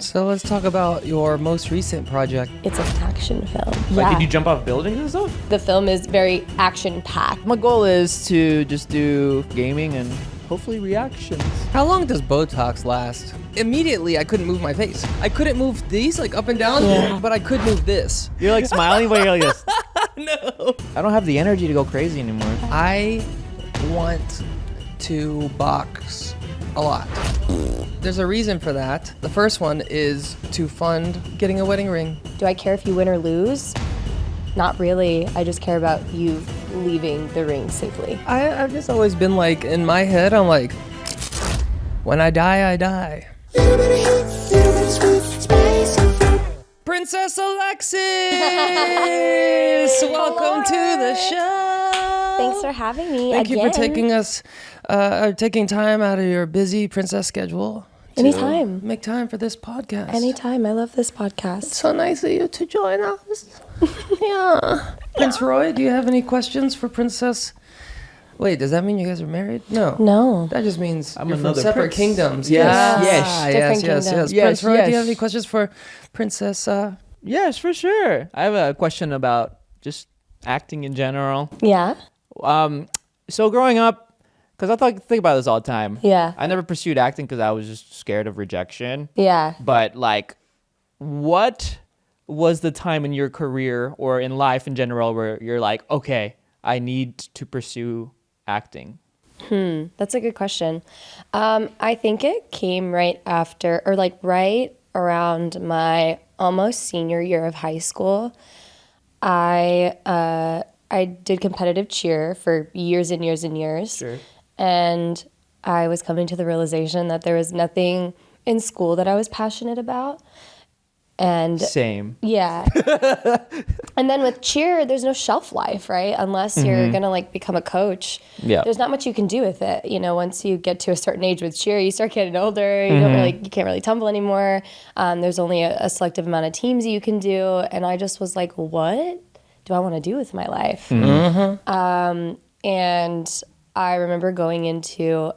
So let's talk about your most recent project. It's an action film. Like, did you jump off buildings and stuff? The film is very action-packed. My goal is to just do gaming and hopefully reactions. How long does Botox last? Immediately, I couldn't move my face. I couldn't move these, like up and down, but I could move this. You're like smiling, but you're like this. No. I don't have the energy to go crazy anymore. I want to box a lot. There's a reason for that. The first one is to fund getting a wedding ring. Do I care if you win or lose? Not really. I just care about you leaving the ring safely. I've just always been like, in my head, I'm like, when I die, I die. Princess Alexxis! Welcome to the show. Thanks for having me Thank again. you for taking time out of your busy princess schedule. Anytime. Make time for this podcast. Anytime. I love this podcast. So nice of you to join us. Yeah. Prince Roi, do you have any questions for Princess? Wait, does that mean you guys are married? No. No. That just means I'm you're from another separate prince. kingdoms. Yes. Different Yes. kingdoms. Yes, Prince Roi, do you yes. have any questions for Princess? Yes, for sure. I have a question about just acting in general. Yeah? So growing up, because think about this all the time. Yeah. I never pursued acting because I was just scared of rejection. Yeah. But like, what was the time in your career or in life in general where you're like, okay, I need to pursue acting? That's a good question. I think it came right after, or like right around my almost senior year of high school. I did competitive cheer for years and years and years. Sure. And I was coming to the realization that there was nothing in school that I was passionate about. And Same. yeah. And then with cheer, there's no shelf life, right? Unless you're going to like become a coach. Yeah. There's not much you can do with it. You know, once you get to a certain age with cheer, you start getting older. You can't really tumble anymore. There's only a selective amount of teams you can do. And I just was like, what do I want to do with my life? And I remember going into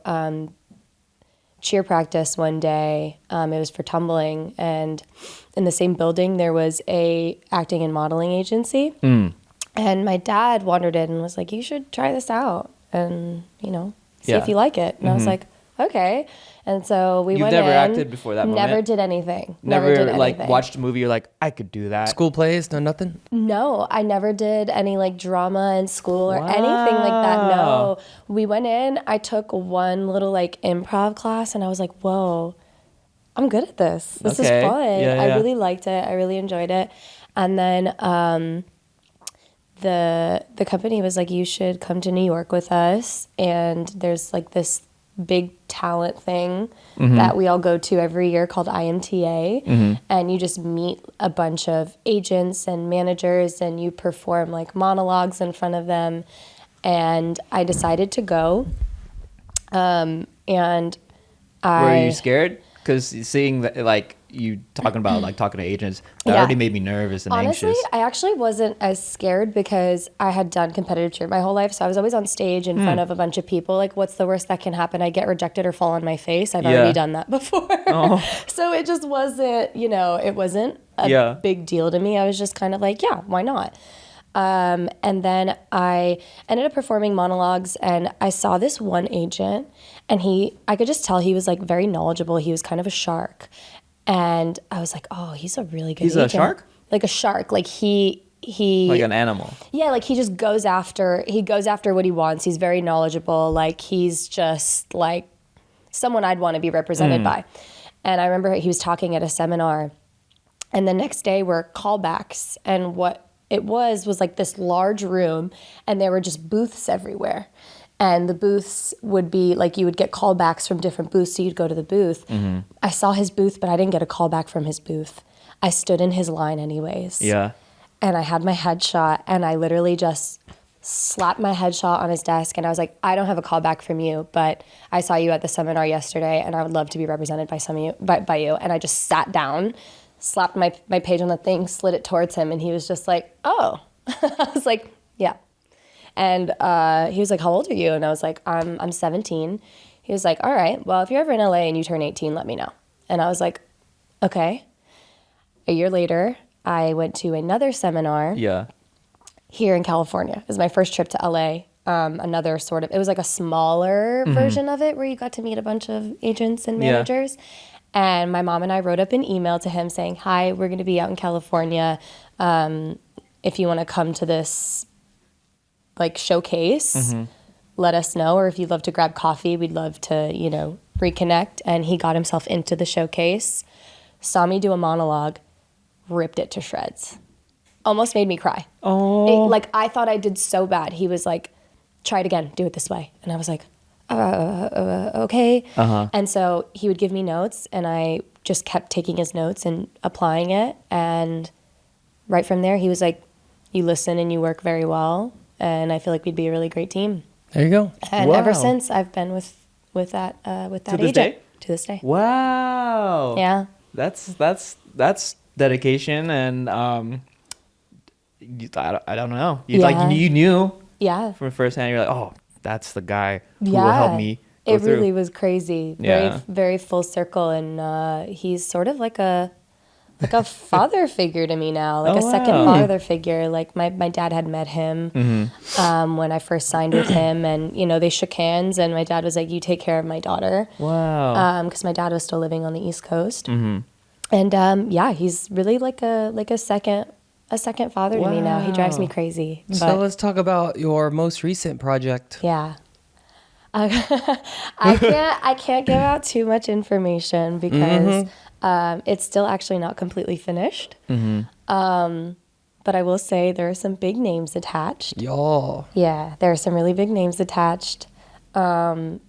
cheer practice one day. It was for tumbling, and in the same building there was a acting and modeling agency. And my dad wandered in and was like, you should try this out and see if you like it. And I was like, okay. And so we You've went never in. acted before that moment? Never did anything. Never did like anything. watched a movie, you're like, I could do that. School plays? No, nothing? No, I never did any like drama in school or anything like that. No, we went in, I took one little like improv class and I was like, whoa, I'm good at this. This is Okay. fun. Yeah, I yeah. really liked it. I really enjoyed it. And then the company was like, you should come to New York with us. And there's like this big talent thing that we all go to every year called IMTA. And you just meet a bunch of agents and managers and you perform like monologues in front of them. And I decided to go. And Were you scared? Because seeing that, like, you talking about like talking to agents, that already made me nervous and Honestly, anxious. I actually wasn't as scared because I had done competitive cheer my whole life. So I was always on stage in front of a bunch of people. Like, what's the worst that can happen? I get rejected or fall on my face. I've already done that before. So it just wasn't, it wasn't a big deal to me. I was just kind of like, yeah, why not? And then I ended up performing monologues and I saw this one agent and I could just tell he was like very knowledgeable. He was kind of a shark. And I was like, oh, he's a really good agent. He's a shark? Like a shark. Like he Like an animal. Yeah, like he just goes after what he wants. He's very knowledgeable. Like he's just like someone I'd want to be represented by. And I remember he was talking at a seminar and the next day were callbacks. And what it was like this large room and there were just booths everywhere. And the booths would be like you would get callbacks from different booths, so you'd go to the booth. I saw his booth, but I didn't get a callback from his booth. I stood in his line anyways. Yeah. And I had my headshot, and I literally just slapped my headshot on his desk, and I was like, I don't have a callback from you, but I saw you at the seminar yesterday, and I would love to be represented by you. And I just sat down, slapped my page on the thing, slid it towards him, and he was just like, oh. I was like, yeah. And he was like, how old are you? And I was like, I'm 17. He was like, all right, well, if you're ever in LA and you turn 18, let me know. And I was like, Okay. A year later, I went to another seminar Yeah. here in California. It was my first trip to LA. Another sort of, it was like a smaller version of it where you got to meet a bunch of agents and managers. And my mom and I wrote up an email to him saying, hi, we're going to be out in California. If you want to come to this like showcase, let us know. Or if you'd love to grab coffee, we'd love to, you know, reconnect. And he got himself into the showcase, saw me do a monologue, ripped it to shreds. Almost made me cry. Oh. Like, I thought I did so bad. He was like, try it again, do it this way. And I was like, okay. And so he would give me notes, and I just kept taking his notes and applying it. And right from there, he was like, you listen and you work very well, and I feel like we'd be a really great team. There you go. And Wow. ever since, I've been with that this agent. day? To this day. Wow. Yeah. That's dedication, and I don't know. You Yeah. like you knew Yeah. from firsthand. You're like, oh, that's the guy who Yeah. will help me go It through. really was crazy. Yeah. Very full circle, and he's sort of like a father figure to me now, like Oh, a second wow. father figure. Like my dad had met him when I first signed with him, and you know they shook hands, and my dad was like, "You take care of my daughter," Wow. because my dad was still living on the East Coast, and yeah, he's really like a second father to me now. He drives me crazy. So But let's talk about your most recent project. yeah. I can't give out too much information because it's still actually not completely finished. But I will say there are some big names attached. Y'all. Yeah, there are some really big names attached. And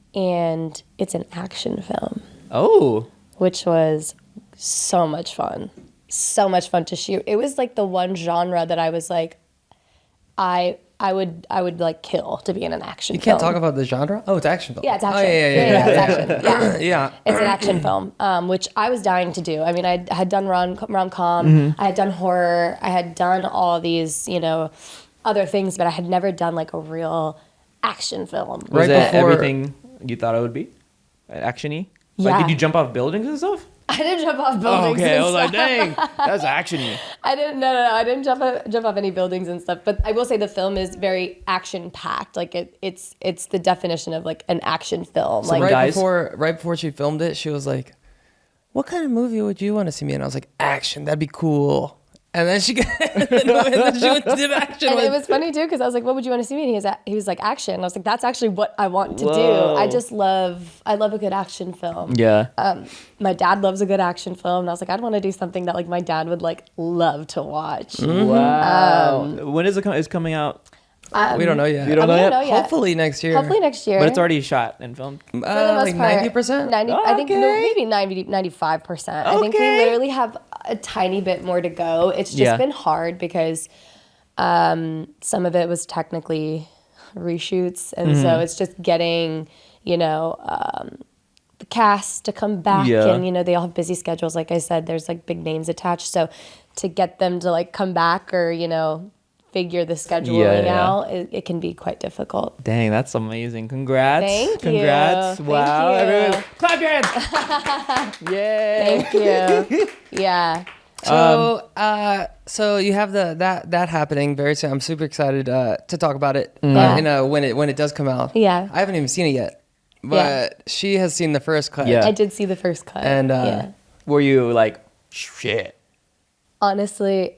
it's an action film, Oh. which was so much fun. So much fun to shoot. It was like the one genre that I was like, I would like kill to be in an action You film. can't talk about the genre? Oh, it's action film. Yeah, it's action. Oh, yeah. It's action. Yeah. Yeah. It's an action film, which I was dying to do. I mean, I had done rom-com, I had done horror, I had done all these, you know, other things, but I had never done like a real action film. Was Right it before- everything you thought it would be? Action-y? Like, Yeah. did you jump off buildings and stuff? I didn't jump off buildings. Okay, I and was like, stuff. dang, that's action-y. I didn't. No. I didn't jump off any buildings and stuff. But I will say the film is very action packed. Like it's the definition of like an action film. Like guys- Right before she filmed it, she was like, "What kind of movie would you want to see me in?" I was like, "Action. That'd be cool." And then she and then she went to do action. And with- it was funny too because I was like, "What would you want to see me?" And he was like, "Action." And I was like, "That's actually what I want to do. Whoa. I love a good action film." Yeah. My dad loves a good action film, and I was like, I'd want to do something that like my dad would like love to watch. Wow. When is it's coming out? we don't know yet. You don't We know don't yet? know yet. Hopefully next year. Hopefully next year. But it's already shot and filmed. For the most like part, 90%. 90, I think no, Okay. maybe 90, 95%. I think we Okay. literally have a tiny bit more to go. It's just Yeah. been hard because some of it was technically reshoots, and so it's just getting, you know, the cast to come back, Yeah. and you know they all have busy schedules. Like I said, there's like big names attached, so to get them to like come back or you know figure the scheduling Yeah. out, it can be quite difficult. Dang, that's amazing. Congrats. Thank you. Congrats. Thank Wow. you. Everyone, clap your hands. Yay. Thank you. Yeah. So you have that happening very soon. I'm super excited to talk about it. Yeah. You know, when it does come out. Yeah. I haven't even seen it yet, but she has seen the first cut. Yeah. I did see the first cut. And yeah. Were you like, shit? Honestly,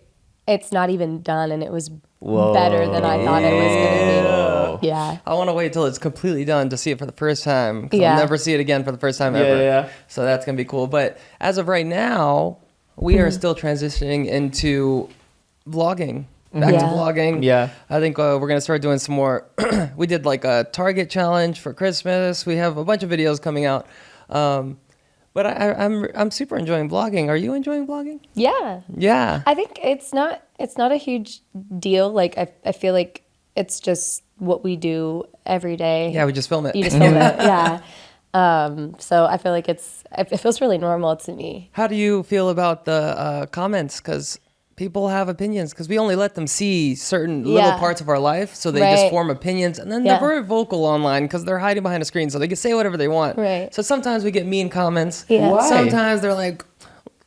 it's not even done, and it was Whoa. better than I thought it was going to be. Yeah. I want to wait till it's completely done to see it for the first time. 'Cause Yeah. I'll never see it again for the first time Yeah, ever. yeah. So that's gonna be cool. But as of right now, we are still transitioning into vlogging. Back to Yeah. vlogging. Yeah. I think we're gonna start doing some more. We did like a Target challenge for Christmas. We have a bunch of videos coming out. But I'm super enjoying vlogging. Are you enjoying vlogging? Yeah. Yeah. I think it's not a huge deal. Like I feel like it's just what we do every day. Yeah, we just film it. You just film it. Yeah. So I feel like it feels really normal to me. How do you feel about the comments? Because people have opinions. Because we only let them see certain little Yeah. parts of our life, so they just Right. form opinions, and then Yeah. they're very vocal online because they're hiding behind a screen, so they can say whatever they want. Right. So sometimes we get mean comments. Yeah. Why? Sometimes they're like,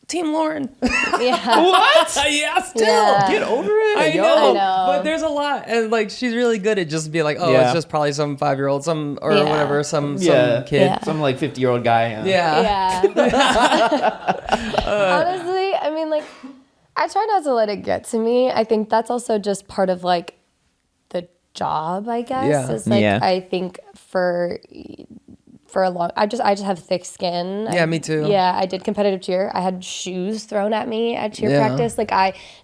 Team Lauren. Yeah. What? Yeah, still. Yeah. Get over it. I yo. know, I know. but there's a lot, and like she's really good at just being like, oh, Yeah. it's just probably some 5-year-old, some or Yeah. whatever, some Yeah. kid. Yeah. Some like 50-year-old guy. Yeah. Honestly, I mean, like, I try not to let it get to me. I think that's also just part of like the job, I guess. Yeah. Is like Yeah. I think for a long, I just have thick skin. Yeah, me too. Yeah, I did competitive cheer. I had shoes thrown at me at cheer Yeah. practice. Like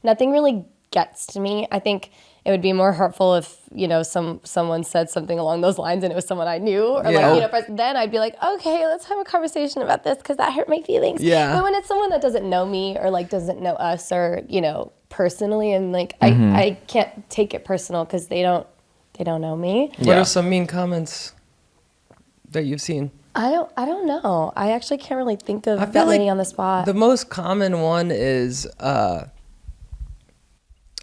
nothing really gets to me. I think it would be more hurtful if, you know, someone said something along those lines and it was someone I knew, or Yeah. like, you know, then I'd be like, okay, let's have a conversation about this because that hurt my feelings. Yeah. But when it's someone that doesn't know me or like doesn't know us or, you know, personally, and like Mm-hmm. I can't take it personal because they don't know me. What Yeah. are some mean comments that you've seen? I don't know. I actually can't really think of I feel that like many on the spot. The most common one is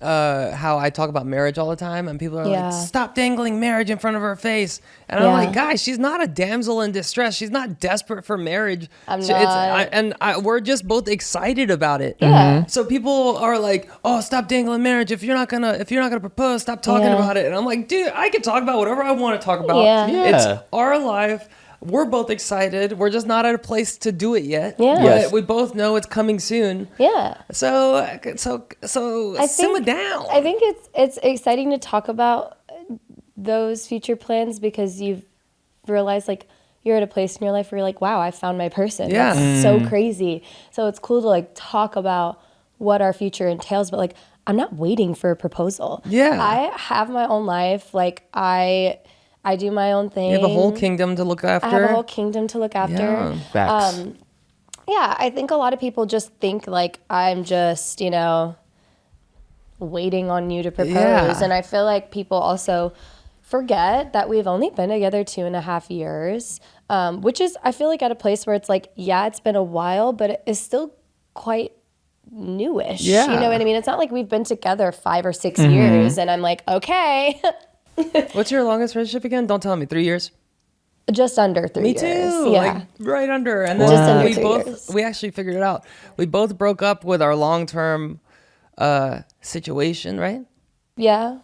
how I talk about marriage all the time, and people are Yeah. like, "Stop dangling marriage in front of her face," and I'm Yeah. like, "Guys, she's not a damsel in distress. She's not desperate for marriage. I'm She- not. we're just both excited about it. Yeah. So people are like, "Oh, stop dangling marriage. If you're not gonna propose, stop talking Yeah. about it." And I'm like, "Dude, I can talk about whatever I want to talk about. Yeah. Yeah. It's our life." We're both excited. We're just not at a place to do it yet. Yeah. But Yes. we both know it's coming soon. Yeah. So I simmer think- down. I think it's exciting to talk about those future plans because you've realized like you're at a place in your life where you're like, wow, I found my person. Yeah. That's so crazy. So it's cool to like talk about what our future entails, but like I'm not waiting for a proposal. Yeah. I have my own life. Like I do my own thing. You have a whole kingdom to look after. I have a whole kingdom to look after. Yeah. Facts. Yeah, I think a lot of people just think like I'm just, you know, waiting on you to propose. Yeah. And I feel like people also forget that we've only been together 2.5 years, which is, I feel like at a place where it's like, yeah, it's been a while, but it is still quite newish. Yeah. You know what I mean? It's not like we've been together 5 or 6 years and I'm like, okay. What's your longest relationship again? Don't tell me. 3 years? Just under 3 Me years. too. Yeah. Like right under. And then Just under we 3 both years. we actually figured it out. We both broke up with our long-term situation, right? Yeah.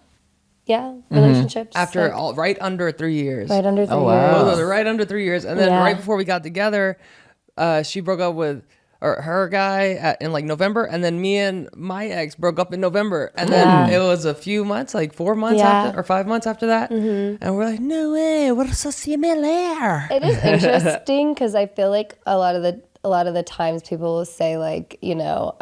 Yeah. Relationships. After like, right under 3 years. right under 3 Oh, wow. years. Both of them right under 3 years. And then Yeah. right before we got together, she broke up with her guy in like November, and then me and my ex broke up in November, and then it was a few months, like 4 months Yeah. after or 5 months after that, and we're like, no way, we're so similar. It is interesting because I feel like a lot of the times people will say like, you know,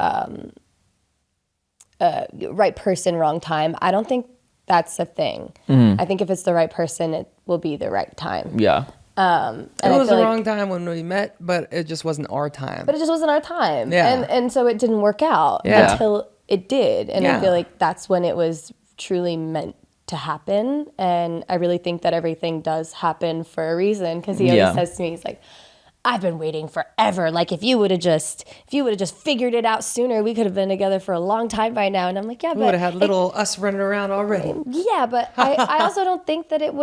right person, wrong time. I don't think that's a thing. I think if it's the right person, it will be the right time. Yeah. And It I was feel the like- wrong time when we met, but it just wasn't our time. but it just wasn't our time. Yeah. And so it didn't work out Yeah. until it did. And Yeah. I feel like that's when it was truly meant to happen. And I really think that everything does happen for a reason. Because he always Yeah. says to me, he's like, I've been waiting forever. Like if you would have just figured it out sooner, we could have been together for a long time by now. And I'm like, yeah, we but would have had little us running around already. yeah, but I also don't think that it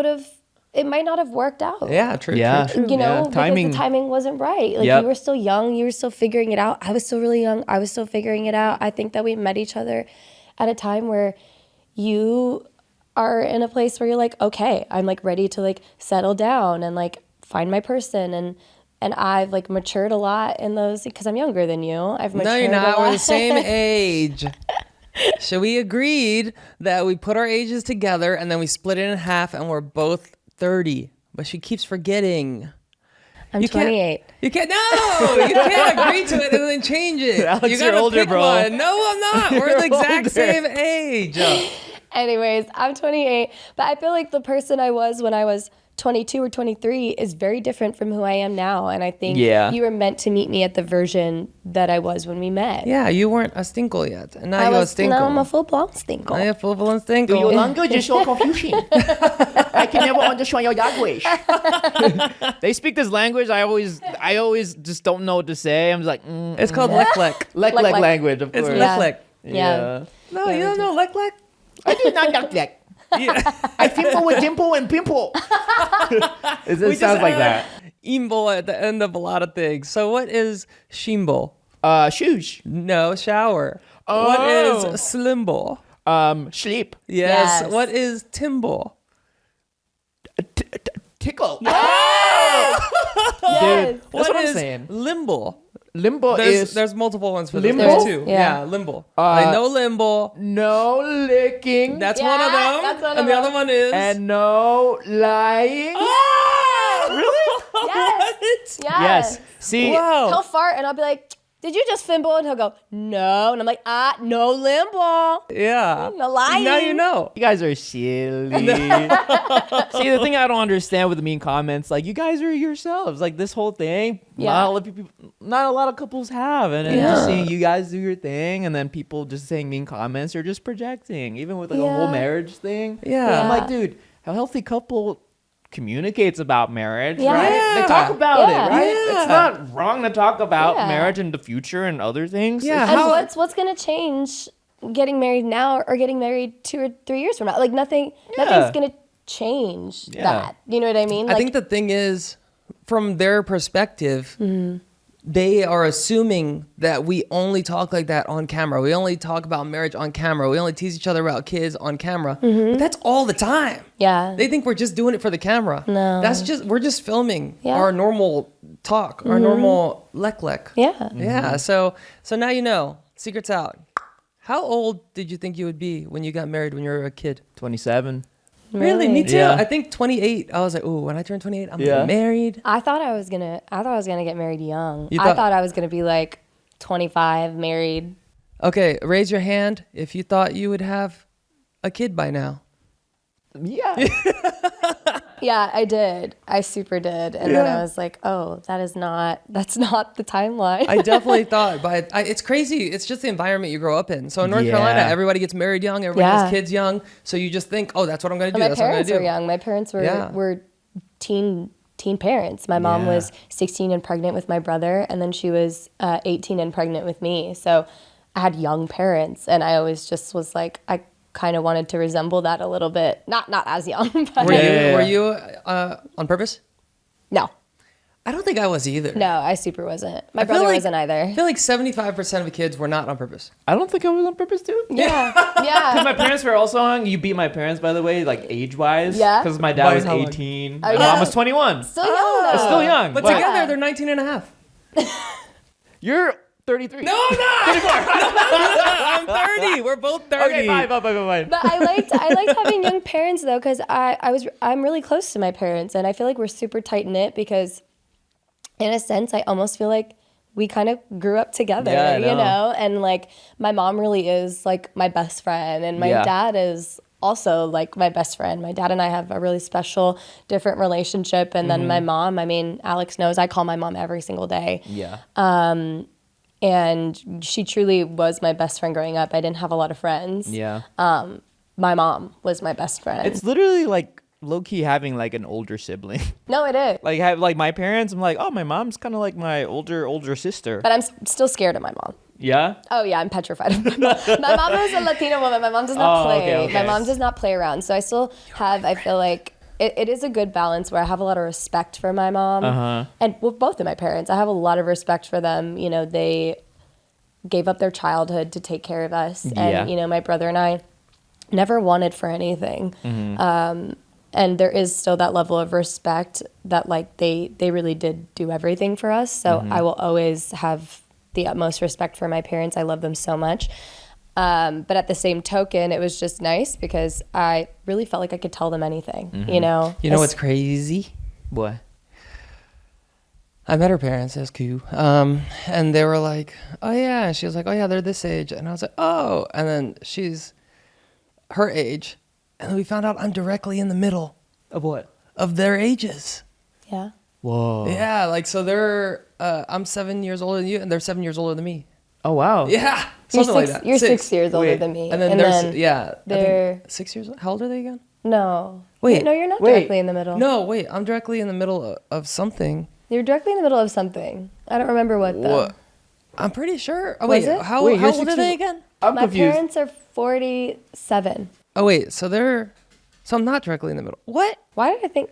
might not have worked out. Yeah, true. Yeah. True, true. You know, Yeah, because timing. the timing wasn't right. Like Yep. you were still young, you were still figuring it out. I was still really young. I was still figuring it out. I think that we met each other at a time where you are in a place where you're like, okay, I'm like ready to like settle down and like find my person, and I've like matured a lot in those because I'm younger than you. I've matured No, you're a not. lot. We're the same age. So we agreed that we put our ages together and then we split it in half, and we're both 30. But she keeps forgetting. I'm You can't- 28. You can't. No, you can't agree to it and then change it. Alex, you you're gotta older, pick bro. one. No, I'm not. We're You're the exact older. same age. Anyways, I'm 28, but I feel like the person I was when I was 22 or 23 is very different from who I am now. And I think Yeah. you were meant to meet me at the version that I was when we met. Yeah, you weren't a stinkle yet, and now you're a stinkle. Now I'm a full-blown stinkle. Now you're full-blown stinkle. Your language is so confusing. I can never understand your language. They speak this language. I always just don't know what to say. I'm just like, It's called lek-lek. lek Lek-lek. language, of It's course. Yeah. lek-lek. Yeah. No, you don't know lek-lek? I do not like that. Yeah. I simple with dimple and pimple. It We sounds just like had that. Imbo at the end of a lot of things. So what is shimbo? Shoes. No, shower. Oh. What is slimble? Sleep. Yes. Yes. What is timble? Tickle. Yes. That's what I'm is saying. limble? Limbo There's multiple ones for this. Limbo? There's two. Yeah. Yeah, limble. I know limble. no licking. That's Yeah, one of them. that's one and of the them. other one is and no lying. Yes. What? Yes. Yes. See, Wow. He'll fart and I'll be like, did you just fimble? And he'll go, no. And I'm like, no limbo. Yeah. No lying. Now you know. you guys are silly. See, the thing I don't understand with the mean comments, like you guys are yourselves. Like this whole thing, Yeah. not a lot of couples have, and Yeah. just seeing you guys do your thing, and then people just saying mean comments or just projecting, even with like a whole Yeah. marriage thing. Yeah. I'm like, dude, a healthy couple communicates about marriage, Yeah. right? Yeah. They talk about Yeah. it, right? Yeah. It's not wrong to talk about Yeah. marriage and the future and other things. Yeah. It's And How- what's going to change getting married now or getting married 2 or 3 years from now? Like nothing's going to change Yeah. that. You know what I mean? I Like, think the thing is, from their perspective, they are assuming that we only talk like that on camera. We only talk about marriage on camera. We only tease each other about kids on camera. But that's all the time. yeah. They think we're just doing it for the camera. No. We're just filming Yeah. our normal talk, our normal lek. Yeah. Yeah. So now you know. Secret's out. How old did you think you would be when you got married when you were a kid? 27. Really? Me too. Yeah. I think 28. I was like, oh, when I turn 28, I'm Yeah. getting married. I thought I was gonna get married young. You I thought- thought I was gonna be like 25, married. Okay, raise your hand if you thought you would have a kid by now. Yeah. Yeah, I did. I super did. And then I was like, oh, that's not the timeline. I definitely thought, but it's crazy. It's just the environment you grow up in. So in North Yeah. Carolina, everybody gets married young, everybody Yeah. has kids young. So you just think, oh, that's what I'm going to do. My That's what I'm going parents to do. were young. My parents were Yeah. were teen parents. My mom Yeah. was 16 and pregnant with my brother, and then she was 18 and pregnant with me. So I had young parents, and I always just was like, I kind of wanted to resemble that a little bit. Not as young, but Were you on purpose? no, I don't think I was either. no, I super wasn't. My I feel brother like- wasn't either. I feel like 75% of the kids were not on purpose. I don't think I was on purpose too. Yeah, yeah. My parents were also young. You beat my parents, by the way, like age-wise. Yeah? Because my dad By was how long? 18. Oh, My yeah. mom was 21. Still young though. Still young. But What? together, they're 19 and a half. You're 33. No, I'm not. I'm 30. We're both 30. Okay, fine. But I liked having young parents though, because I'm really close to my parents, and I feel like we're super tight knit because, in a sense, I almost feel like we kind of grew up together, Yeah, I you know. know. And like my mom really is like my best friend, and my Yeah. dad is also like my best friend. My dad and I have a really special, different relationship, and then my mom. I mean, Alex knows I call my mom every single day. Yeah. And she truly was my best friend growing up. I didn't have a lot of friends. Yeah. My mom was my best friend. It's literally like low-key having like an older sibling. No, it is. like my parents, I'm like, oh, my mom's kind of like my older sister. But I'm still scared of my mom. Yeah? Oh yeah, I'm petrified of my mom. My mom is a Latina woman. My mom does not Oh, play. okay, okay. My mom does not play around. So I still have, I feel like it is a good balance where I have a lot of respect for my mom. Uh-huh. And well, both of my parents. I have a lot of respect for them. You know, they gave up their childhood to take care of us. Yeah. And, you know, my brother and I never wanted for anything. And there is still that level of respect that like they really did do everything for us. So I will always have the utmost respect for my parents. I love them so much. But at the same token, it was just nice because I really felt like I could tell them anything, you know? You know what's crazy? What? I met her parents. That's cool. And they were like, oh, yeah. And she was like, oh, yeah, they're this age. And I was like, oh. And then she's her age. And then we found out I'm directly in the middle Of what? of their ages. Yeah. Whoa. Yeah. Like, so they're, I'm 7 years older than you, and they're 7 years older than me. Oh, wow. Yeah. You're Something like that. You're 6 years older Wait. than me. And then there's, yeah. I think they're 6 years. How old are they again? no. Wait. No, you're not Wait. directly in the middle. No, wait. I'm directly in the middle of something. You're directly in the middle of something. I don't remember what though. What? I'm pretty sure. Oh, Was wait. it? How Wait, you're old are 6 they years- again? I'm My confused. parents are 47. Oh, wait. So I'm not directly in the middle. What? Why did we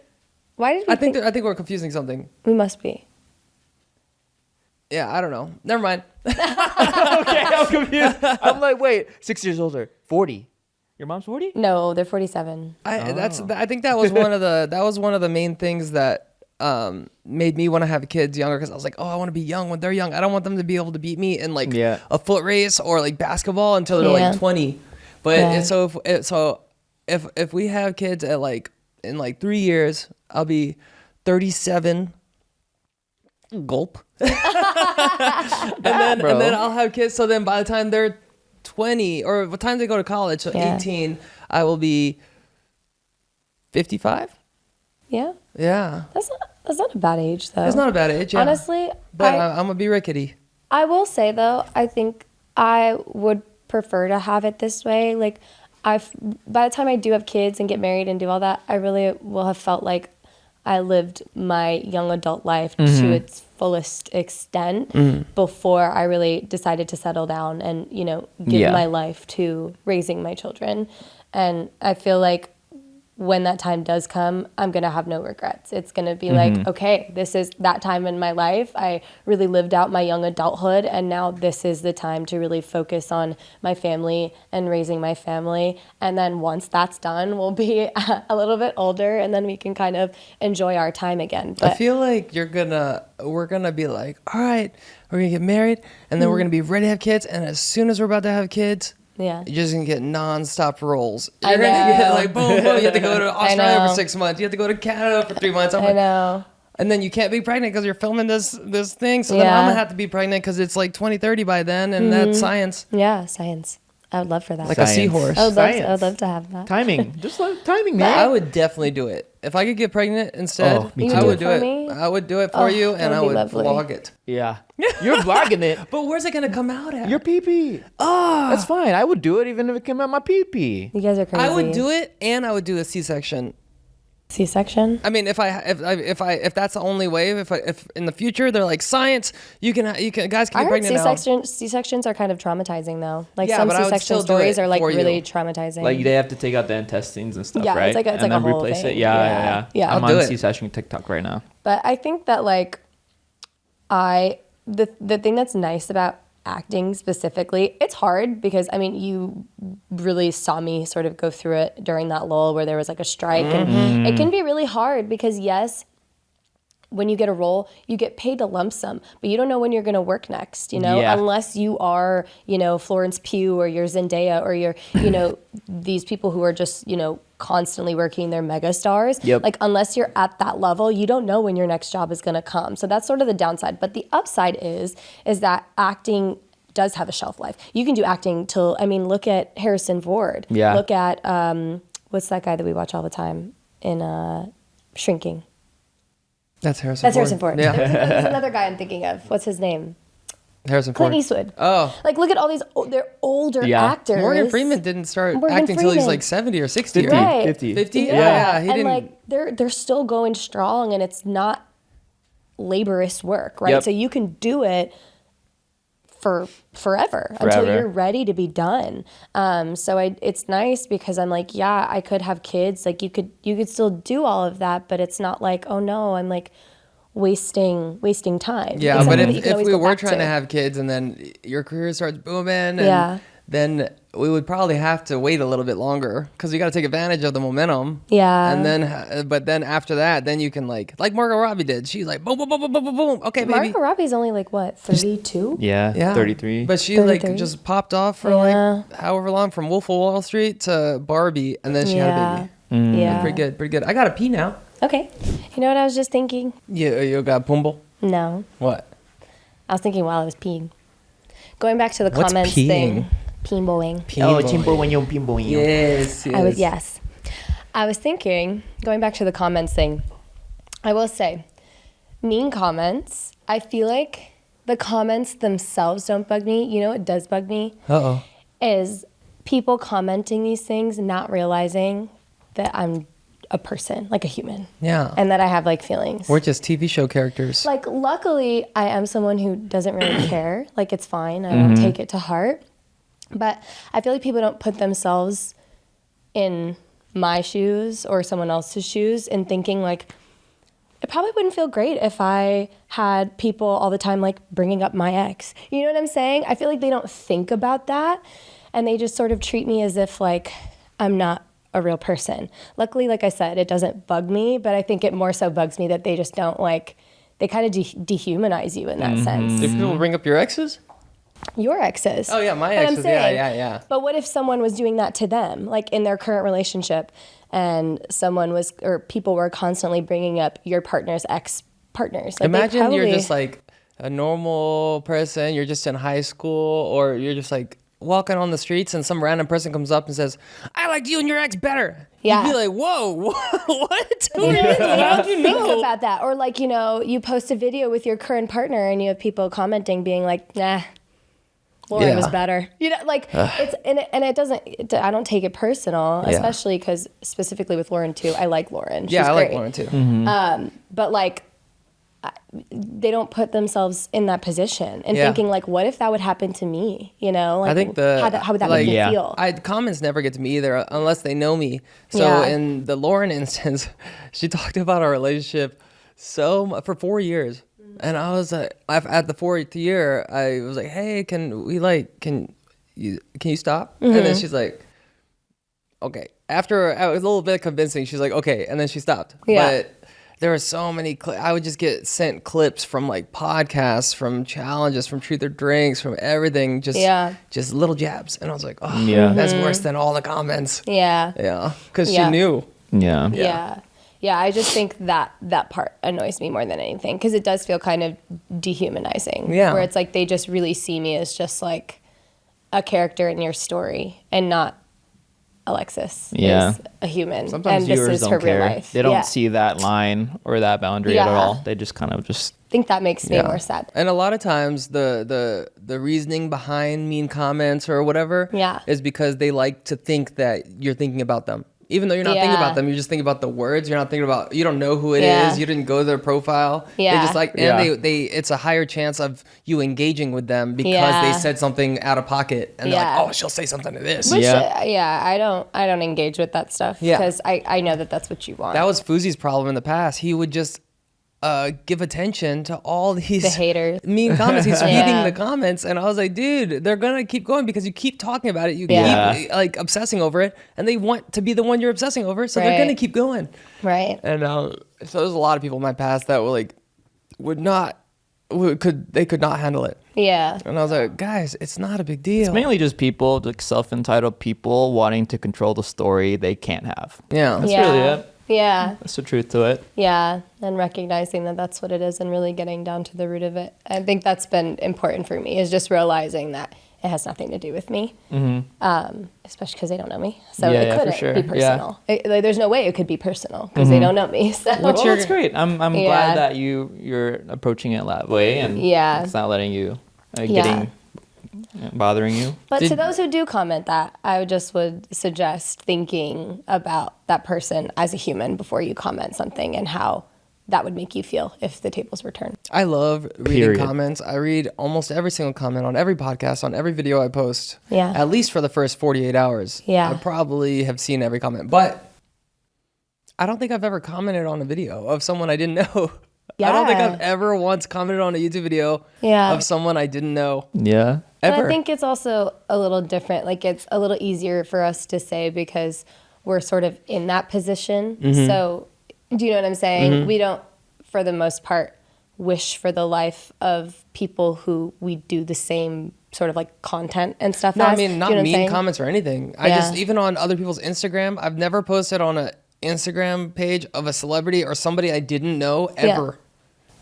I think we're confusing something. we must be? Yeah, I don't know. Never mind. Okay, I'm confused. I'm like, wait, 6 years older, 40. Your mom's 40? No, they're 47. I think that was one of the main things that made me want to have kids younger, because I was like, oh, I want to be young when they're young. I don't want them to be able to beat me in like a foot race or like basketball until they're like 20. But if we have kids at like in like 3 years, I'll be 37. Gulp. and then I'll have kids. So then by the time they're 20, or what time they go to college, so 18, I will be 55. Yeah. Yeah. That's not a bad age though. It's not a bad age. Yeah. Honestly, but I'm gonna be rickety. I will say though, I think I would prefer to have it this way. Like, by the time I do have kids and get married and do all that, I really will have felt like I lived my young adult life to its fullest extent before I really decided to settle down and, you know, give my life to raising my children. And I feel like when that time does come, I'm going to have no regrets. It's going to be like, okay, this is that time in my life. I really lived out my young adulthood, and now this is the time to really focus on my family and raising my family. And then once that's done, we'll be a little bit older, and then we can kind of enjoy our time again. But I feel like we're going to be like, all right, we're going to get married, and then we're going to be ready to have kids. And as soon as we're about to have kids, you're just going to get nonstop rolls. You're going to get like, boom, boom. You have to go to Australia for 6 months. You have to go to Canada for 3 months. I know. And then you can't be pregnant because you're filming this thing. So then I'm going to have to be pregnant because it's like 2030 by then. And that's science. Yeah, science. I would love for that. Like a seahorse. I would love to have that. Timing. Just like timing, man. I would definitely do it. If I could get pregnant instead, me too. I would do for it. me? I would do it for you, and I would lovely. vlog it. Yeah. You're vlogging it. But where's it going to come out at? Your pee-pee. Oh. That's fine. I would do it even if it came out my pee-pee. You guys are crazy. I would do it, and I would do a C-section. C-section? I mean, if that's the only way, if in the future they're like, science, you can guys can I get heard pregnant now. C-sections are kind of traumatizing though. Like Yeah, some but I would C-section still do stories it are like for really you. traumatizing. Like they have to take out the intestines and stuff, Yeah, right? it's like a and then whole replace thing. it. Yeah. Yeah. I'm I'll do on it. C-section TikTok right now. But I think that like the thing that's nice about acting specifically, it's hard because I mean you really saw me sort of go through it during that lull where there was like a strike, and it can be really hard because yes, when you get a role, you get paid a lump sum, but you don't know when you're going to work next, you know, unless you are, you know, Florence Pugh or you're Zendaya or you're, you know, these people who are just, you know, constantly working, they're mega stars. Like unless you're at that level, you don't know when your next job is going to come. So that's sort of the downside. But the upside is that acting does have a shelf life. You can do acting till, I mean, look at Harrison Ford. Yeah. Look at, what's that guy that we watch all the time in Shrinking? That's Harrison Ford. Yeah. There's another guy I'm thinking of. What's his name? Harrison Ford. Clint Eastwood. Oh. Like, look at all these, they're older actors. Morgan Freeman didn't start acting until he's like 70 or 60. 50. Right. 50. 50? Yeah. He and didn't. like, they're still going strong, and it's not laborious work, right? Yep. So you can do it for forever until you're ready to be done. So it's nice because I'm like, yeah, I could have kids. Like you could still do all of that, but it's not like, oh no, I'm like wasting time. Yeah, but if we were trying to have kids and then your career starts booming, and then we would probably have to wait a little bit longer because you got to take advantage of the momentum. Yeah. And then, but then after that, then you can like Margot Robbie did. She's like, boom, boom, boom, boom, boom, boom, boom. Okay, baby. Margot Robbie's only like what, 32? Yeah. 33. But she 33? like just popped off for like however long, from Wolf of Wall Street to Barbie, and then she had a baby. Yeah. Pretty good. I gotta pee now. Okay. You know what I was just thinking? You got Pumble? No. What? I was thinking while I was peeing. Going back to the What's comments peeing? thing. Peeing-boing. Oh, chimbo when you. Yes. I was thinking, going back to the comments thing, I will say, mean comments, I feel like the comments themselves don't bug me. You know what does bug me? Uh-oh. Is people commenting these things not realizing that I'm a person, like a human. Yeah. And that I have like feelings. We're just TV show characters. Like, luckily, I am someone who doesn't really care. Like, it's fine. I don't take it to heart. But I feel like people don't put themselves in my shoes or someone else's shoes in thinking like, it probably wouldn't feel great if I had people all the time like bringing up my ex. You know what I'm saying? I feel like they don't think about that, and they just sort of treat me as if like I'm not a real person. Luckily, like I said, it doesn't bug me, but I think it more so bugs me that they just don't like, they kind of dehumanize you in that sense. Do people bring up your exes? Your exes. Oh yeah, my But I'm exes. saying, Yeah. But what if someone was doing that to them, like in their current relationship, and someone was, or people were constantly bringing up your partner's ex-partners? Like, Imagine you're just like a normal person, you're just in high school, or you're just like walking on the streets and some random person comes up and says, I liked you and your ex better. Yeah. You'd be like, whoa, what? How'd you think about that? Or like, you know, you post a video with your current partner and you have people commenting being like, nah, Lauren was better. You know, like it's, and it doesn't, I don't take it personal, especially because specifically with Lauren too, I like Lauren. She's I great. like Lauren too. But like, they don't put themselves in that position and thinking like, what if that would happen to me? You know, like I think how would that make me feel? Comments never get to me either unless they know me. So in the Lauren instance, she talked about our relationship for 4 years. And I was like, at the 4th year, I was like, hey, can you stop? And then she's like, okay. After I was a little bit convincing, she's like, okay. And then she stopped. Yeah. But there were so many, I would just get sent clips from like podcasts, from challenges, from Truth or Drinks, from everything, just little jabs. And I was like, oh, that's worse than all the comments. Yeah. Yeah. Because she knew. Yeah, I just think that part annoys me more than anything because it does feel kind of dehumanizing. Yeah. Where it's like they just really see me as just like a character in your story and not Alexxis is a human. Sometimes and this viewers is don't her care. real life. They don't see that line or that boundary at all. They just kind of just think that makes me more sad. And a lot of times the reasoning behind mean comments or whatever is because they like to think that you're thinking about them. Even though you're not thinking about them, you're just thinking about the words. You're not thinking about, you don't know who it is. You didn't go to their profile. Yeah. They just like, and they it's a higher chance of you engaging with them because they said something out of pocket. And they're like, oh, she'll say something to this. Which, I don't engage with that stuff because I know that that's what you want. That was Fuzi's problem in the past. He would just give attention to all these the haters, mean comments. He's reading the comments, and I was like, dude, they're gonna keep going because you keep talking about it. You keep like obsessing over it, and they want to be the one you're obsessing over, so they're gonna keep going. Right. And so there's a lot of people in my past that were like, could not handle it. Yeah. And I was like, guys, it's not a big deal. It's mainly just people, like self-entitled people wanting to control the story they can't have. Yeah. That's really it. Yeah. That's the truth to it. Yeah. And recognizing that that's what it is and really getting down to the root of it. I think that's been important for me, is just realizing that it has nothing to do with me, especially because they don't know me. So it couldn't be personal. Like, there's no way it could be personal because they don't know me. So. That's great. I'm glad that you're approaching it that way and it's not letting you bothering you. But to those who do comment that, I would suggest thinking about that person as a human before you comment something and how that would make you feel if the tables were turned. I love reading comments. I read almost every single comment on every podcast, on every video I post. Yeah. At least for the first 48 hours. Yeah. I probably have seen every comment. But I don't think I've ever commented on a video of someone I didn't know. I don't think I've ever once commented on a YouTube video of someone I didn't know. Yeah. But I think it's also a little different. Like, it's a little easier for us to say because we're sort of in that position. So, do you know what I'm saying? We don't, for the most part, wish for the life of people who we do the same sort of like content and stuff. No, I mean, not mean comments or anything. I just, even on other people's Instagram, I've never posted on an Instagram page of a celebrity or somebody I didn't know ever.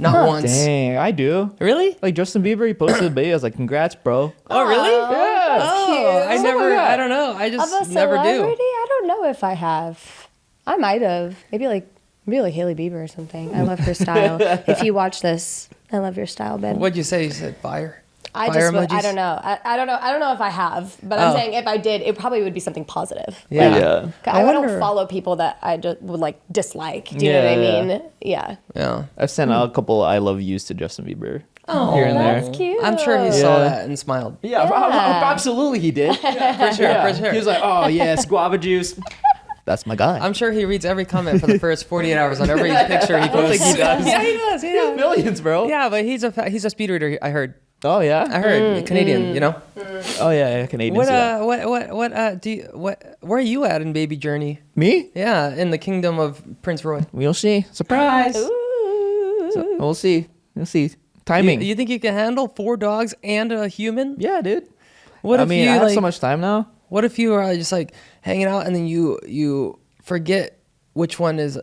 Not once. Dang, I do. Really? Like Justin Bieber, he posted a video. I was like, "Congrats, bro." Oh, really? Yeah. That's cute. I don't know. I just never do. I don't know if I have. I might have. Maybe like Hailey Bieber or something. I love her style. If you watch this, I love your style, Ben. What'd you say? You said fire? I don't know. I don't know if I have, but I'm saying if I did, it probably would be something positive. Yeah. I don't follow people that I just would like dislike. Do you know what I mean? Yeah. Yeah. I've sent out a couple "I love yous" to Justin Bieber. Oh, here and that's there. cute. I'm sure he saw that and smiled. Yeah, absolutely he did. For sure. He was like, "Oh yes, guava juice." That's my guy. I'm sure he reads every comment for the first 48 hours on every picture he posts. he does. Yeah, he does. Yeah. Millions, bro. Yeah, but he's a speed reader. I heard. Oh yeah. I heard Canadian. You know. Oh yeah, Canadians. Where are you at in baby journey? Me? Yeah, in the kingdom of Prince Roy. We'll see. Surprise. So, we'll see. We'll see. Timing. You think you can handle 4 dogs and a human? Yeah, dude. What I if mean, you I have like, so much time now. What if you are just like hanging out and then you forget which one is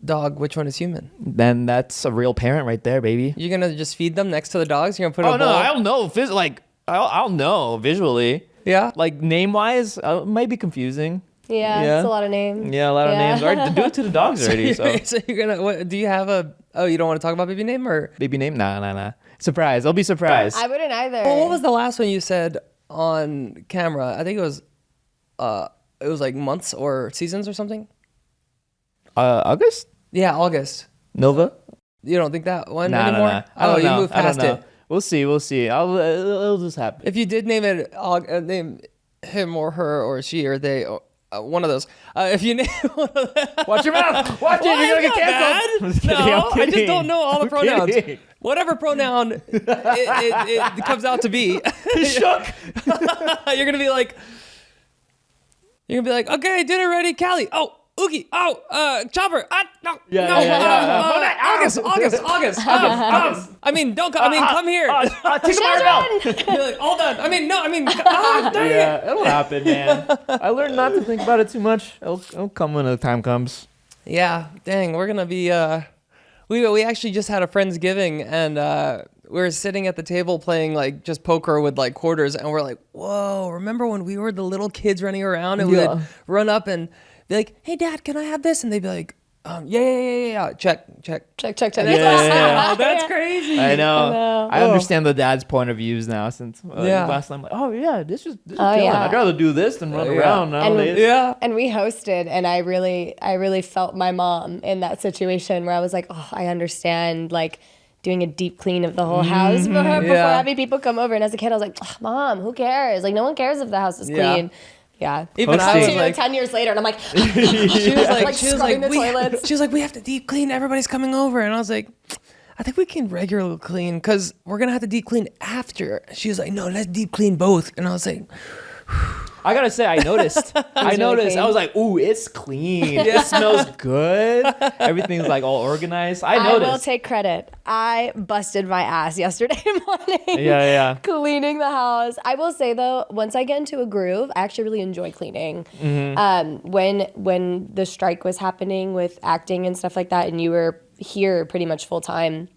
dog, which one is human? Then that's a real parent right there, baby. You're gonna just feed them next to the dogs? You're gonna put Oh a no, bowl? I don't know. I'll know visually. Yeah. Like name wise, it might be confusing. Yeah, it's a lot of names. Yeah, a lot of names. Already do it to the dogs already. So you're gonna. What, do you have a? Oh, you don't want to talk about baby name or baby name? Nah. Surprise! I'll be surprised. I wouldn't either. Well, what was the last one you said on camera? I think it was like months or seasons or something. August? Yeah, August. Nova? You don't think that one anymore? Nah. I don't You know. moved past it. We'll see. It'll just happen. If you did name it, name him or her or she or they, or, one of those. If you name one of them, Watch your mouth. Watch it. You're gonna get canceled. No, I just don't know all the pronouns. Kidding. Whatever pronoun it comes out to be. He's shook. You're gonna be like, okay, dinner ready, Callie. Oh, Oogie. Oh, Chopper. No. August. I mean, don't come. I mean, come here. Take a You're like, all done. Dang it. It'll happen, man. I learned not to think about it too much. It'll come when the time comes. Yeah, dang, we're gonna be. We actually just had a Friendsgiving, and we were sitting at the table playing like just poker with like quarters, and we're like, whoa! Remember when we were the little kids running around, and we would run up and be like, "Hey, Dad, can I have this?" And they'd be like, yeah. Check. Yeah. That's crazy. I know. I understand the dad's point of views now. Since last time, like, oh yeah, this is killing. yeah. I'd rather do this than run around nowadays. And we hosted, and I really felt my mom in that situation where I was like, oh, I understand, like doing a deep clean of the whole house before having people come over. And as a kid, I was like, oh, Mom, who cares? Like, no one cares if the house is clean. Yeah. Even I was like 10 years later, and I'm like, she was like, the toilets. She was like, we have to deep clean. Everybody's coming over, and I was like, I think we can regular clean because we're gonna have to deep clean after. She was like, no, let's deep clean both, and I was like, I gotta say, I noticed. I was like, ooh, it's clean. It smells good. Everything's like all organized. I noticed. I will take credit. I busted my ass yesterday morning. Yeah. Cleaning the house. I will say though, once I get into a groove, I actually really enjoy cleaning. When the strike was happening with acting and stuff like that, and you were here pretty much full time,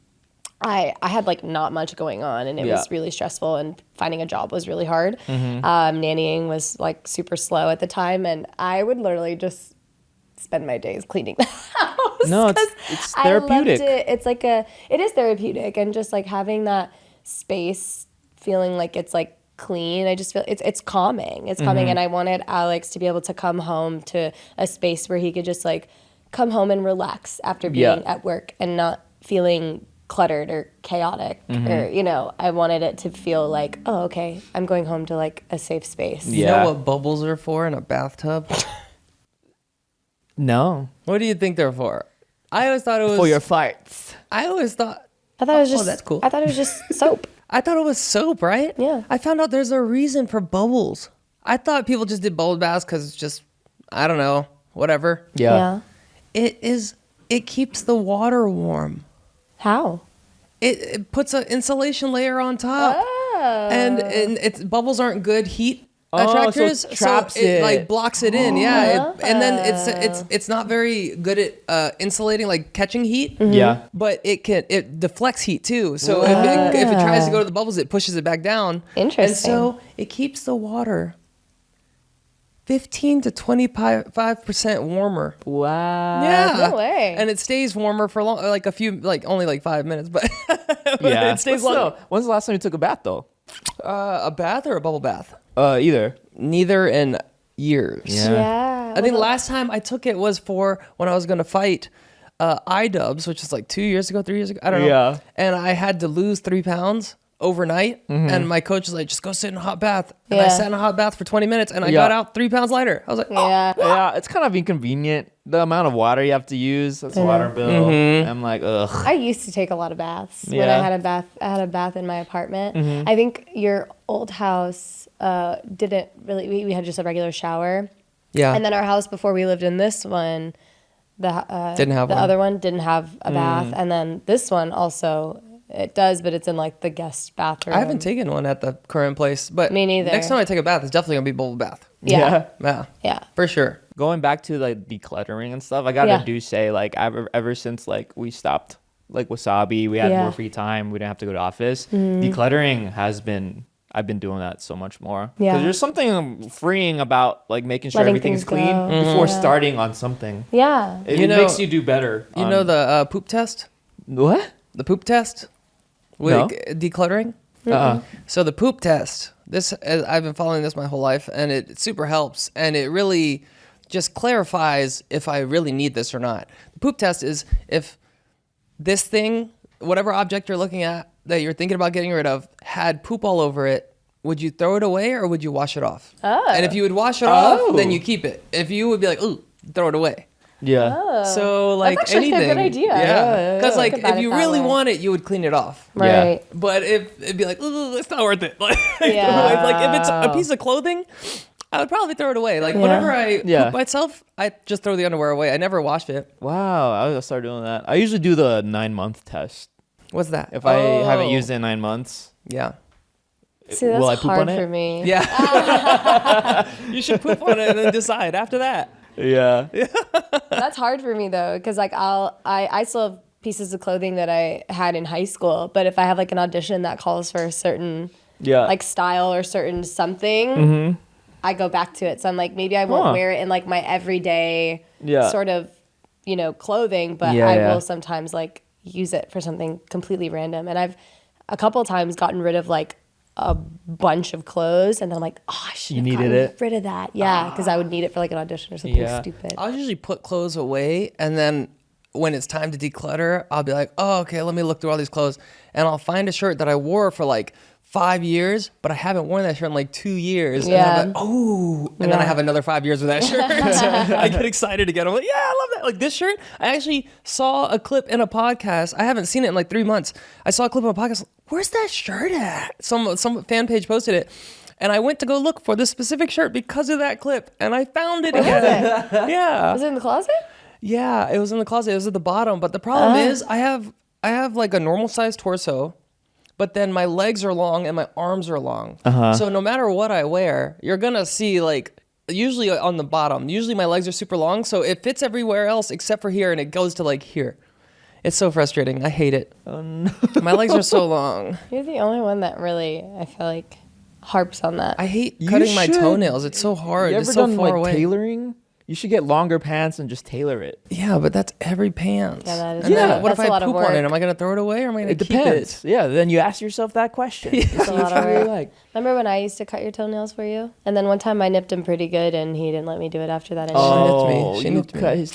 I had like not much going on, and it was really stressful, and finding a job was really hard. Nannying was like super slow at the time, and I would literally just spend my days cleaning the house. No, it's therapeutic. I loved it. It is therapeutic, and just like having that space, feeling like it's like clean. I just feel it's calming. It's calming, and I wanted Alex to be able to come home to a space where he could just like come home and relax after being at work and not feeling cluttered or chaotic or I wanted it to feel like, oh, okay, I'm going home to like a safe space. you know what bubbles are for in a bathtub? No. What do you think they're for? I always thought it was For your farts. I always thought I thought it was just that's cool. I thought it was just soap. I thought it was soap, right? Yeah. I found out there's a reason for bubbles. I thought people just did bubble baths because it's just, I don't know, whatever. Yeah. It keeps the water warm. How? It puts an insulation layer on top. Oh. And it's bubbles aren't good heat attractors, so it traps it it. like blocks it in. And then it's not very good at insulating, like catching heat. Yeah. But it deflects heat too. So if it tries to go to the bubbles, it pushes it back down. Interesting. And so it keeps the water 15 to 25% warmer. Wow. Yeah. No way. And it stays warmer for long, like only like 5 minutes, but Yeah. it stays But long. still, when's the last time you took a bath though? A bath or a bubble bath? Either. Neither in years. Yeah. I think last time I took it was for when I was going to fight iDubbbz, which is like 3 years ago. I don't know. Yeah. And I had to lose 3 pounds. overnight, and my coach was like, just go sit in a hot bath. And I sat in a hot bath for 20 minutes, and I got out 3 pounds lighter. I was like, oh. Yeah, it's kind of inconvenient. The amount of water you have to use, that's a water bill. I'm like, ugh. I used to take a lot of baths when I had a bath. I had a bath in my apartment. I think your old house didn't really. We had just a regular shower. Yeah. And then our house before we lived in this one, didn't have the one. other one didn't have a bath, and then this one also. It does, but it's in like the guest bathroom. I haven't taken one at the current place, but me neither. Next time I take a bath, it's definitely gonna be a bubble bath. Yeah. For sure. Going back to like decluttering and stuff, I gotta say, like ever since like we stopped like Wassabi, we had more free time, we didn't have to go to office. Decluttering I've been doing that so much more. Because there's something freeing about like making sure everything is clean before starting on something. Yeah. It makes you do better. You know the poop test? What? The poop test? With decluttering? So the poop test, I've been following this my whole life, and it super helps, and it really just clarifies if I really need this or not. The poop test is if this thing, whatever object you're looking at that you're thinking about getting rid of, had poop all over it, would you throw it away or would you wash it off? And if you would wash it off, then you keep it. If you would be like, ooh, throw it away. Yeah. So like that's actually anything. a good idea. Yeah. Because like if you really way. want it, you would clean it off. Right. But if it'd be like, ooh, it's not worth it. Like, Yeah. like if it's a piece of clothing, I would probably throw it away. Like whenever I poop myself, I just throw the underwear away. I never wash it. Wow, I will start doing that. I usually do the 9-month test. What's that? If I haven't used it in 9 months. Yeah. See, that's will I poop hard on it? for me. Yeah. You should poop on it and then decide after that. Yeah. That's hard for me though, because like I still have pieces of clothing that I had in high school, but if I have like an audition that calls for a certain like style or certain something, I go back to it. So I'm like, maybe I won't wear it in like my everyday sort of, clothing, but I will sometimes like use it for something completely random. And I've a couple of times gotten rid of like a bunch of clothes, and then I'm like, oh, I should have gotten rid of that. Yeah, because I would need it for like an audition or something stupid. I'll usually put clothes away, and then when it's time to declutter, I'll be like, oh, okay, let me look through all these clothes, and I'll find a shirt that I wore for like 5 years, but I haven't worn that shirt in like 2 years. Yeah. And I'm like, oh, and then I have another 5 years with that shirt. I get excited again. I'm like, yeah, I love that. Like this shirt, I actually saw a clip in a podcast. I haven't seen it in like 3 months. I saw a clip on a podcast. Where's that shirt at? Some fan page posted it. And I went to go look for this specific shirt because of that clip, and I found it again. Yeah. Was it in the closet? Yeah, it was in the closet. It was at the bottom. But the problem is I have like a normal sized torso, but then my legs are long and my arms are long. So no matter what I wear, you're going to see like usually on the bottom. Usually my legs are super long, so it fits everywhere else except for here, and it goes to like here. It's so frustrating. I hate it. Oh no. My legs are so long. You're the only one that really, I feel like, harps on that. I hate cutting my toenails. It's so hard. You ever it's so done far like away. tailoring? You should get longer pants and just tailor it. Yeah, but that's every pants. Yeah, that is. And then Yeah, what if that's a I lot of poop on it? work. Am I going to throw it away or am I going It to keep depends. it? Yeah, then you ask yourself that question. It's a lot of work. Like, Remember when I used to cut your toenails for you? And then one time I nipped him pretty good, and he didn't let me do it after that anymore. She nipped me.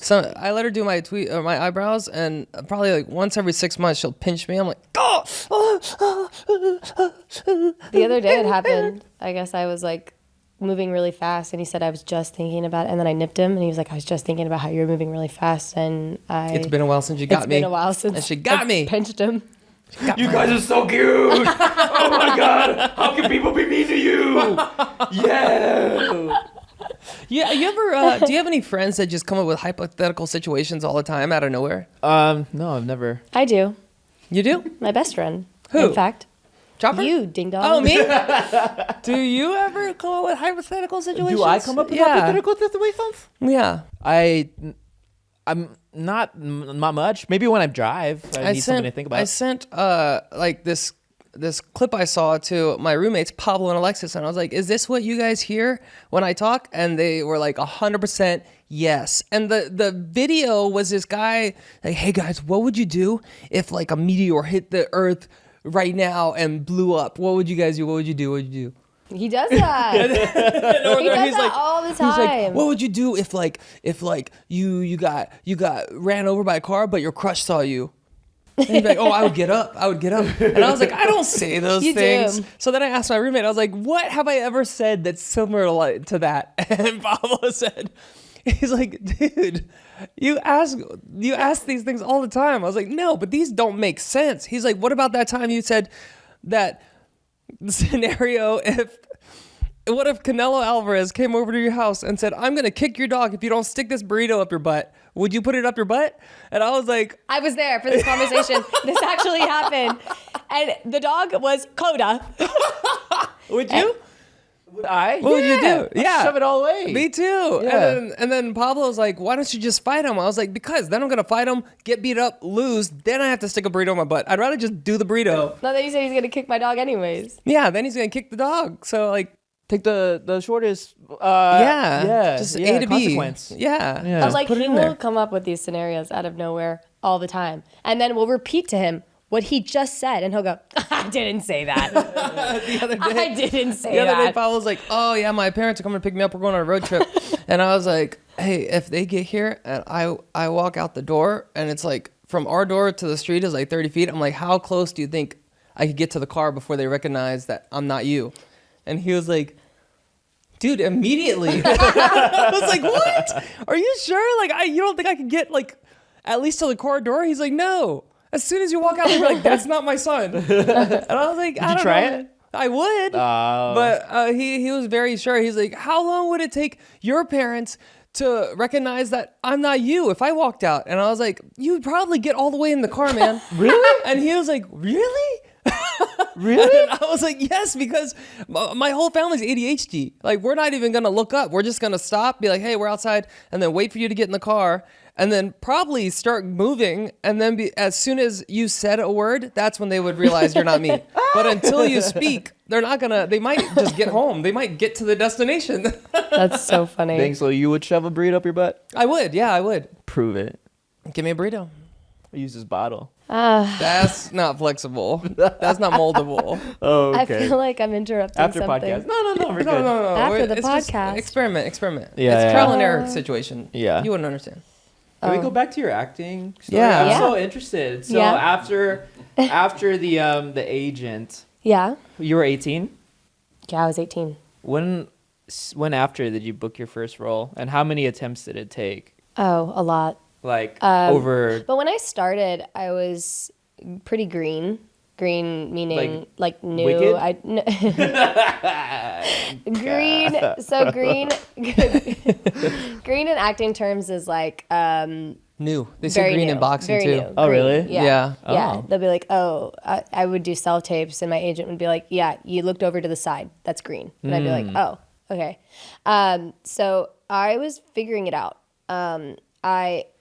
So I let her do my my eyebrows, and probably like once every 6 months she'll pinch me. I'm like, oh. The other day it happened. I guess I was like moving really fast, and he said I was just thinking about it, and then I nipped him, and he was like, I was just thinking about how you were moving really fast, and It's been a while since you got me. It's been a while since and she got me. Pinched him. You guys are so cute. Oh my god. How can people be mean to you? Yeah. Yeah, you ever? Do you have any friends that just come up with hypothetical situations all the time out of nowhere? No, I've never. I do. You do? My best friend. Who? In fact. Chopper? You, ding dong. Oh, me? Do you ever come up with hypothetical situations? Do I come up with hypothetical situations? Yeah. I'm not much. Maybe when I drive, I need something to think about. I sent like this clip I saw to my roommates, Pablo and Alexxis, and I was like, is this what you guys hear when I talk? And they were like 100% yes. And the video was this guy like, hey guys, what would you do if like a meteor hit the earth right now and blew up? What would you guys do? What would you do? What would you do? He does that. He does that all the time. He's like, what would you do if you got ran over by a car, but your crush saw you? And he'd be like, oh, I would get up. And I was like, I don't say those things. Do. So then I asked my roommate, I was like, what have I ever said that's similar to that? And Pablo said, he's like, dude, you ask these things all the time. I was like, no, but these don't make sense. He's like, what about that time you said that scenario what if Canelo Alvarez came over to your house and said, I'm going to kick your dog if you don't stick this burrito up your butt? Would you put it up your butt? And I was like... I was there for this conversation. This actually happened. And the dog was Coda. Would you? Would I? What would you do? I'd shove it all away. Me too. Yeah. And then Pablo's like, why don't you just fight him? I was like, because then I'm going to fight him, get beat up, lose, then I have to stick a burrito in my butt. I'd rather just do the burrito. No, then he said he's going to kick my dog anyways. Yeah, then he's going to kick the dog. So like... Take the shortest. Just A to B. Consequence. Yeah. I was like, put it he in will there. come up with these scenarios out of nowhere all the time. And then we'll repeat to him what he just said. And he'll go, I didn't say that. The other day, I didn't say the other day, that. Pablo's like, oh yeah, my parents are coming to pick me up. We're going on a road trip. And I was like, hey, if they get here and I walk out the door and it's like from our door to the street is like 30 feet. I'm like, how close do you think I could get to the car before they recognize that I'm not you? And he was like, dude, immediately. I was like, what? Are you sure? Like, you don't think I could get like at least to the car door? He's like, no. As soon as you walk out, you're like, that's not my son. And I was like, I don't try know. it? I would. But he was very sure. He's like, how long would it take your parents to recognize that I'm not you if I walked out? And I was like, you'd probably get all the way in the car, man. Really? And he was like, really? Really? And I was like, yes, because my whole family's ADHD. Like, we're not even going to look up. We're just going to stop, be like, hey, we're outside, and then wait for you to get in the car, and then probably start moving, and then as soon as you said a word, that's when they would realize you're not me. But until you speak, they're not going to, they might just get home. They might get to the destination. That's so funny. Thanks. So you would shove a burrito up your butt? I would. Yeah, I would. Prove it. Give me a burrito. Use this bottle. That's not flexible. That's not moldable. Oh, I okay. feel like I'm interrupting After something. podcast. No, we're good. No. After the It's just podcast. Experiment. Yeah, It's yeah. trial and error situation. Yeah. You wouldn't understand. Can we go back to your acting story? Yeah. I'm Yeah. so interested. So Yeah. after the agent, Yeah. you were 18? Yeah, I was 18. When after did you book your first role? And how many attempts did it take? Oh, a lot. Like over But when I started, I was pretty green. Green meaning like new. Wicked? Green. So green. Green in acting terms is like New. They say very green new, in boxing very too. new. Oh, Green. really? Yeah. Yeah. Yeah. Oh. They'll be like, oh, I would do self tapes, and my agent would be like, yeah, you looked over to the side. That's green. And I'd be like, oh, okay. So I was figuring it out.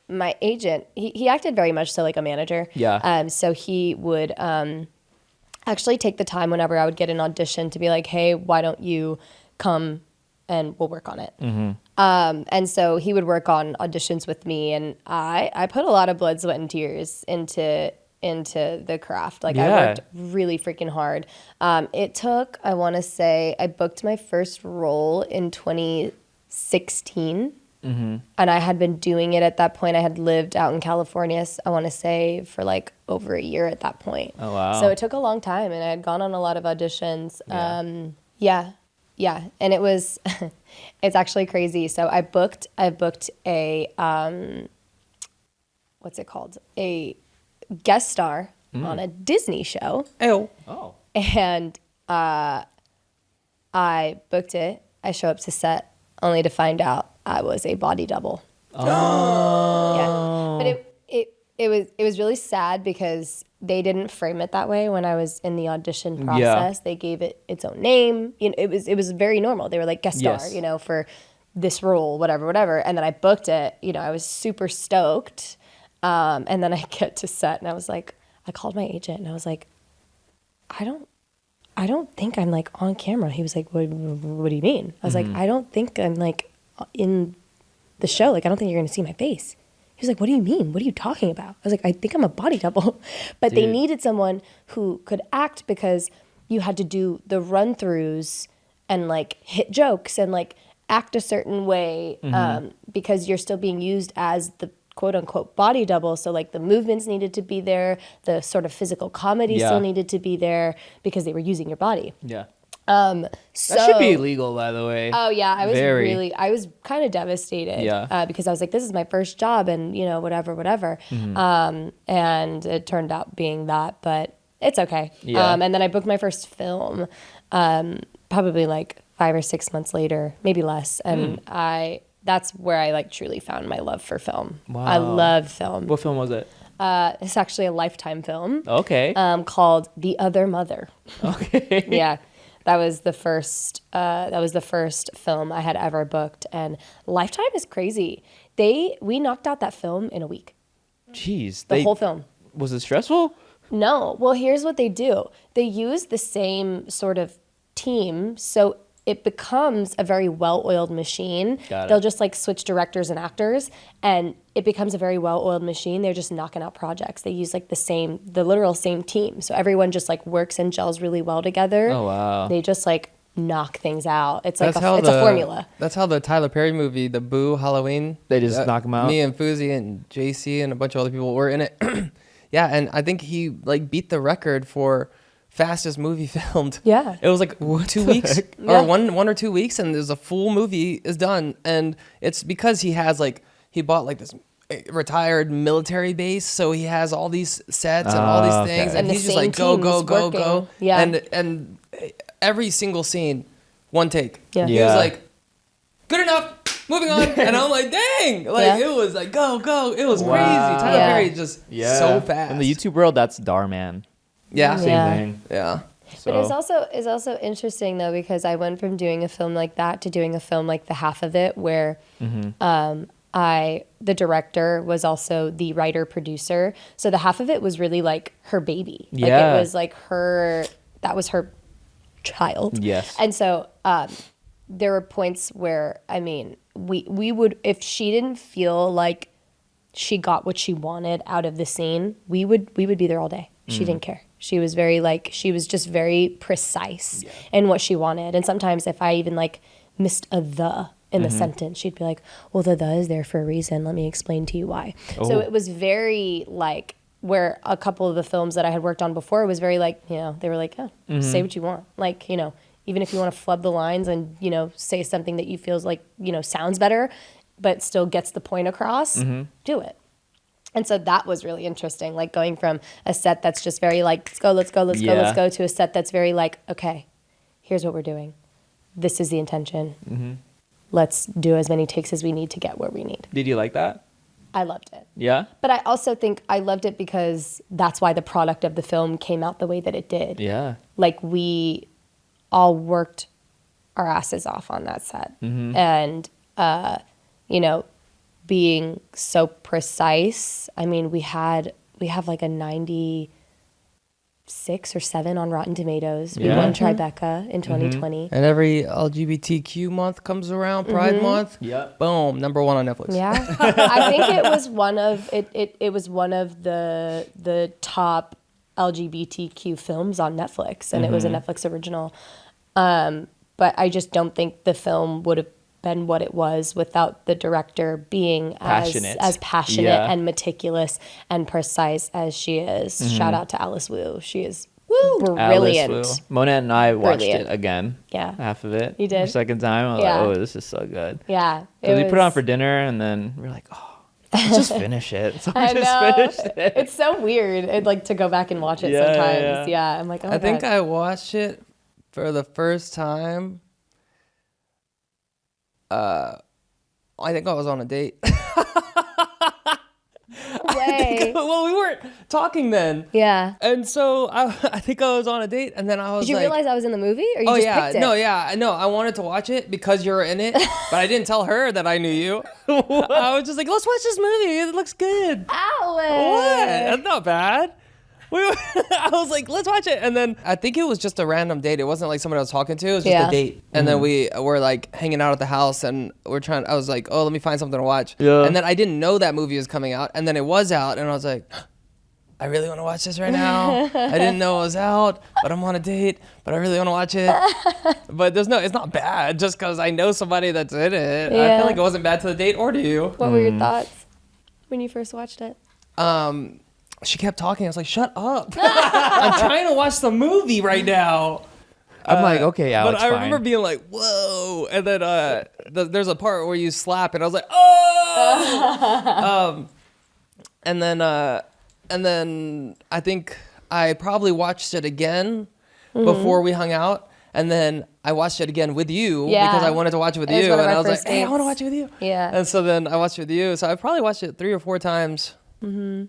My agent, he acted very much so like a manager. Yeah. So he would actually take the time whenever I would get an audition to be like, hey, why don't you come and we'll work on it. Mm-hmm. And so he would work on auditions with me, and I put a lot of blood, sweat, and tears into the craft. Like I worked really freaking hard. It took, I want to say, I booked my first role in 2016. Mm-hmm. And I had been doing it at that point. I had lived out in California, I want to say, for like over a year at that point. Oh, wow. So it took a long time, and I had gone on a lot of auditions. Yeah. And it was, it's actually crazy. So I booked a, what's it called? A guest star on a Disney show. Oh. And I booked it. I show up to set only to find out I was a body double. Oh. Yeah. But it was really sad because they didn't frame it that way when I was in the audition process. They gave it its own name. You know, it was very normal. They were like guest star, you know, for this role, whatever. And then I booked it. You know, I was super stoked. And then I get to set, and I was like, I called my agent, and I was like, I don't think I'm like on camera. He was like, what do you mean? I was like, I don't think I'm like in the show. Like, I don't think you're going to see my face. He was like, what do you mean? What are you talking about? I was like, I think I'm a body double. But they needed someone who could act because you had to do the run-throughs and like hit jokes and like act a certain way because you're still being used as the quote unquote body double. So like the movements needed to be there, the sort of physical comedy still needed to be there because they were using your body. Yeah. So, that should be illegal, by the way. Oh yeah, I was kind of devastated. Because I was like, this is my first job, and whatever. And it turned out being that, but it's okay. And then I booked my first film, probably like 5 or 6 months later, maybe less, and that's where I like truly found my love for film. Wow. I love film. What film was it? It's actually a Lifetime film. Okay. Called The Other Mother. Okay. Yeah. That was the first film I had ever booked, and Lifetime is crazy. We knocked out that film in a week. Jeez. The whole film. Was it stressful? No. Well, here's what they do. They use the same sort of team, so it becomes a very well-oiled machine. They'll just like switch directors and actors, and it becomes a very well-oiled machine. They're just knocking out projects. They use like the literal same team. So everyone just like works and gels really well together. Oh, wow. They just like knock things out. It's like it's a formula. That's how the Tyler Perry movie, the Boo Halloween. They just knock them out. Me and Fousey and JC and a bunch of other people were in it. Yeah, and I think he like beat the record for fastest movie filmed. Yeah. It was like 2 weeks or one or 2 weeks, and there's a full movie is done, and it's because he bought like this retired military base, so he has all these sets and all these things, and he's just like go. Yeah. And every single scene, one take. Yeah. He was like, good enough, moving on. And I'm like, dang, like it was like go. It was crazy. Tyler Perry just so fast. In the YouTube world, that's Darman. Yeah. Same thing. Yeah. But it's also interesting though, because I went from doing a film like that to doing a film like The Half of It, where the director was also the writer producer. So The Half of It was really like her baby. Like it was like that was her child. Yes. And so there were points where, I mean, we would, if she didn't feel like she got what she wanted out of the scene, we would be there all day. She didn't care. She was she was just very precise in what she wanted. And sometimes if I even like missed a the in the sentence, she'd be like, well, the is there for a reason. Let me explain to you why. So it was very like, where a couple of the films that I had worked on before was very like, they were like, say what you want. Like, even if you want to flub the lines and, say something that you feels like, sounds better, but still gets the point across, do it. And so that was really interesting, like going from a set that's just very like, let's go, to a set that's very like, okay, here's what we're doing. This is the intention. Let's do as many takes as we need to get where we need. Did you like that? I loved it. Yeah? But I also think I loved it because that's why the product of the film came out the way that it did. Yeah. Like we all worked our asses off on that set. And, being so precise. I mean, we have like a 96 or 7 on Rotten Tomatoes. We won Tribeca in 2020. And every LGBTQ month comes around, Pride Month. Yep. Boom, number 1 on Netflix. Yeah. I think it was one of the top LGBTQ films on Netflix, and it was a Netflix original. But I just don't think the film would have been what it was without the director being as passionate and meticulous and precise as she is. Shout out to Alice Wu. She is brilliant. Alice Wu. Mona and I watched it again. Yeah. Half of it. You did? The second time. I was like, oh, this is so good. Yeah. We put it on for dinner, and then we were like, oh, let's just finish it. So we just finished it. It's so weird to go back and watch it sometimes. Yeah. I'm like, oh my I think I watched it for the first time. I think I was on a date. Well, we weren't talking then. Yeah. And so I think I was on a date, and then I was Did you realize I was in the movie, or you just picked it? No, I wanted to watch it because you were in it, but I didn't tell her that I knew you. I was just like, let's watch this movie. It looks good. Alex! What? That's not bad. I was like, let's watch it. And then I think it was just a random date. It wasn't like somebody I was talking to. It was just a date. And then we were like hanging out at the house, and I was like, oh, let me find something to watch. Yeah. And then I didn't know that movie was coming out. And then it was out, and I was like, I really want to watch this right now. I didn't know it was out, but I'm on a date, but I really want to watch it. But it's not bad just because I know somebody that's in it. I feel like it wasn't bad to the date, or to you. What were your thoughts? when you first watched it? She kept talking. I was like, shut up. I'm trying to watch the movie right now. I'm like, okay, Alex, but I remember being like, whoa. And then there's a part where you slap, and I was like, oh. And then I think I probably watched it again before we hung out. And then I watched it again with you because I wanted to watch it with you. And I was like, hey, I want to watch it with you. Yeah. And so then I watched it with you. So I probably watched it 3 or 4 times. Mm-hmm.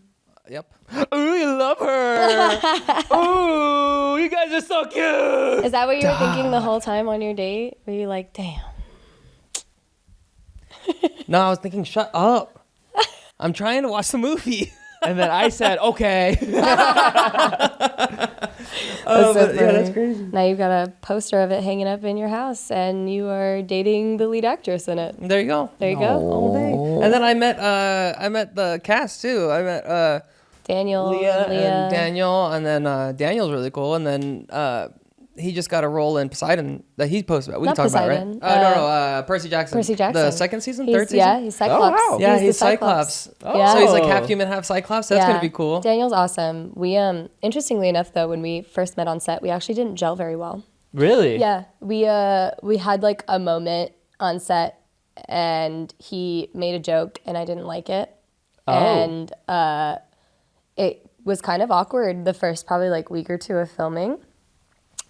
Yep. Ooh, you love her. Ooh, you guys are so cute. Is that what you were thinking the whole time on your date? Were you like, damn? No, I was thinking, shut up. I'm trying to watch the movie. And then I said, okay. That's crazy. Now you've got a poster of it hanging up in your house, and you are dating the lead actress in it. There you go. There you go. All day. And then I met the cast too. I met Daniel, Leah, and Daniel, and then Daniel's really cool. And then he just got a role in Poseidon that he posted about. We can talk Poseidon. about it, right? No, Percy Jackson. Percy Jackson. The second season, third season? Yeah, he's Cyclops. Oh, wow. Yeah, he's the Cyclops. Oh. Yeah. So he's like half human, half Cyclops. That's going to be cool. Daniel's awesome. We, interestingly enough, though, when we first met on set, we actually didn't gel very well. Really? Yeah. We had like a moment on set, and he made a joke, and I didn't like it. Oh. And it was kind of awkward the first probably like week or 2 of filming.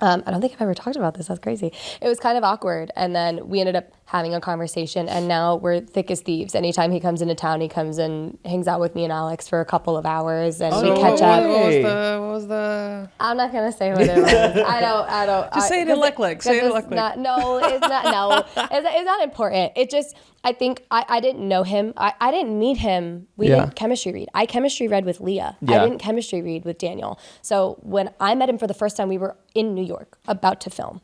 I don't think I've ever talked about this. That's crazy. It was kind of awkward. And then we ended up having a conversation, and now we're thick as thieves. Anytime he comes into town, he comes and hangs out with me and Alex for a couple of hours, and we catch up. What was the... I'm not going to say what it was. I don't. Just say it in lick. Say it in lick. No, it's not. No, it's not important. It just, I think I didn't know him. I didn't meet him. We didn't chemistry read. I chemistry read with Leah. Yeah. I didn't chemistry read with Daniel. So when I met him for the first time, we were in New York about to film.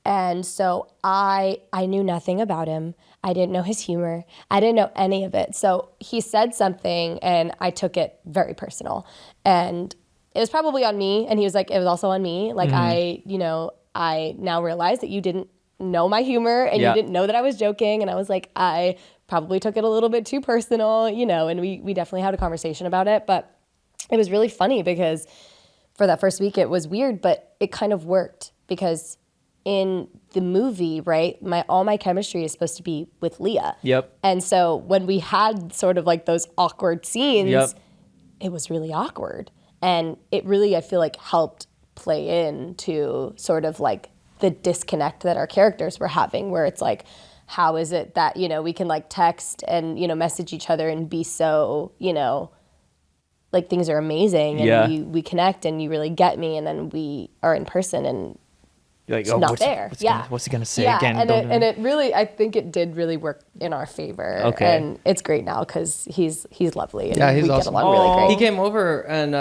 And so I knew nothing about him. I didn't know his humor. I didn't know any of it. So he said something, and I took it very personal. And it was probably on me. And he was like, it was also on me. Like, I now realize that you didn't know my humor, and you didn't know that I was joking. And I was like, I probably took it a little bit too personal, and we definitely had a conversation about it. But it was really funny because for that first week, it was weird, but it kind of worked because in the movie, right, all my chemistry is supposed to be with Leah. Yep. And so when we had sort of like those awkward scenes, it was really awkward. And it really, I feel like, helped play into sort of like the disconnect that our characters were having, where it's like, how is it that, we can like text and, message each other and be so, like things are amazing, and we connect and you really get me, and then we are in person and you're like, it's not there. What's he gonna say yeah, again? And it really, I think it did really work in our favor. Okay. And it's great now because he's lovely, and Yeah, he's we awesome. get along really great. He came over, and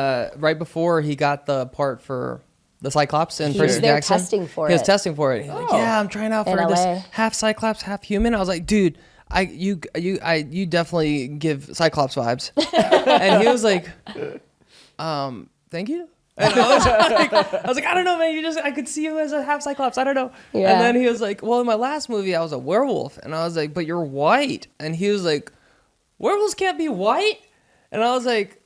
right before he got the part for the Cyclops in Percy there Jackson, testing for he was it. testing for it. He's like, yeah, I'm trying out for In this LA. half Cyclops, half human. I was like, dude, you definitely give Cyclops vibes. And he was like, thank you. And I was like, I don't know, man. I could see you as a half Cyclops. I don't know. Yeah. And then he was like, well, in my last movie, I was a werewolf. And I was like, but you're white. And he was like, werewolves can't be white. And I was like,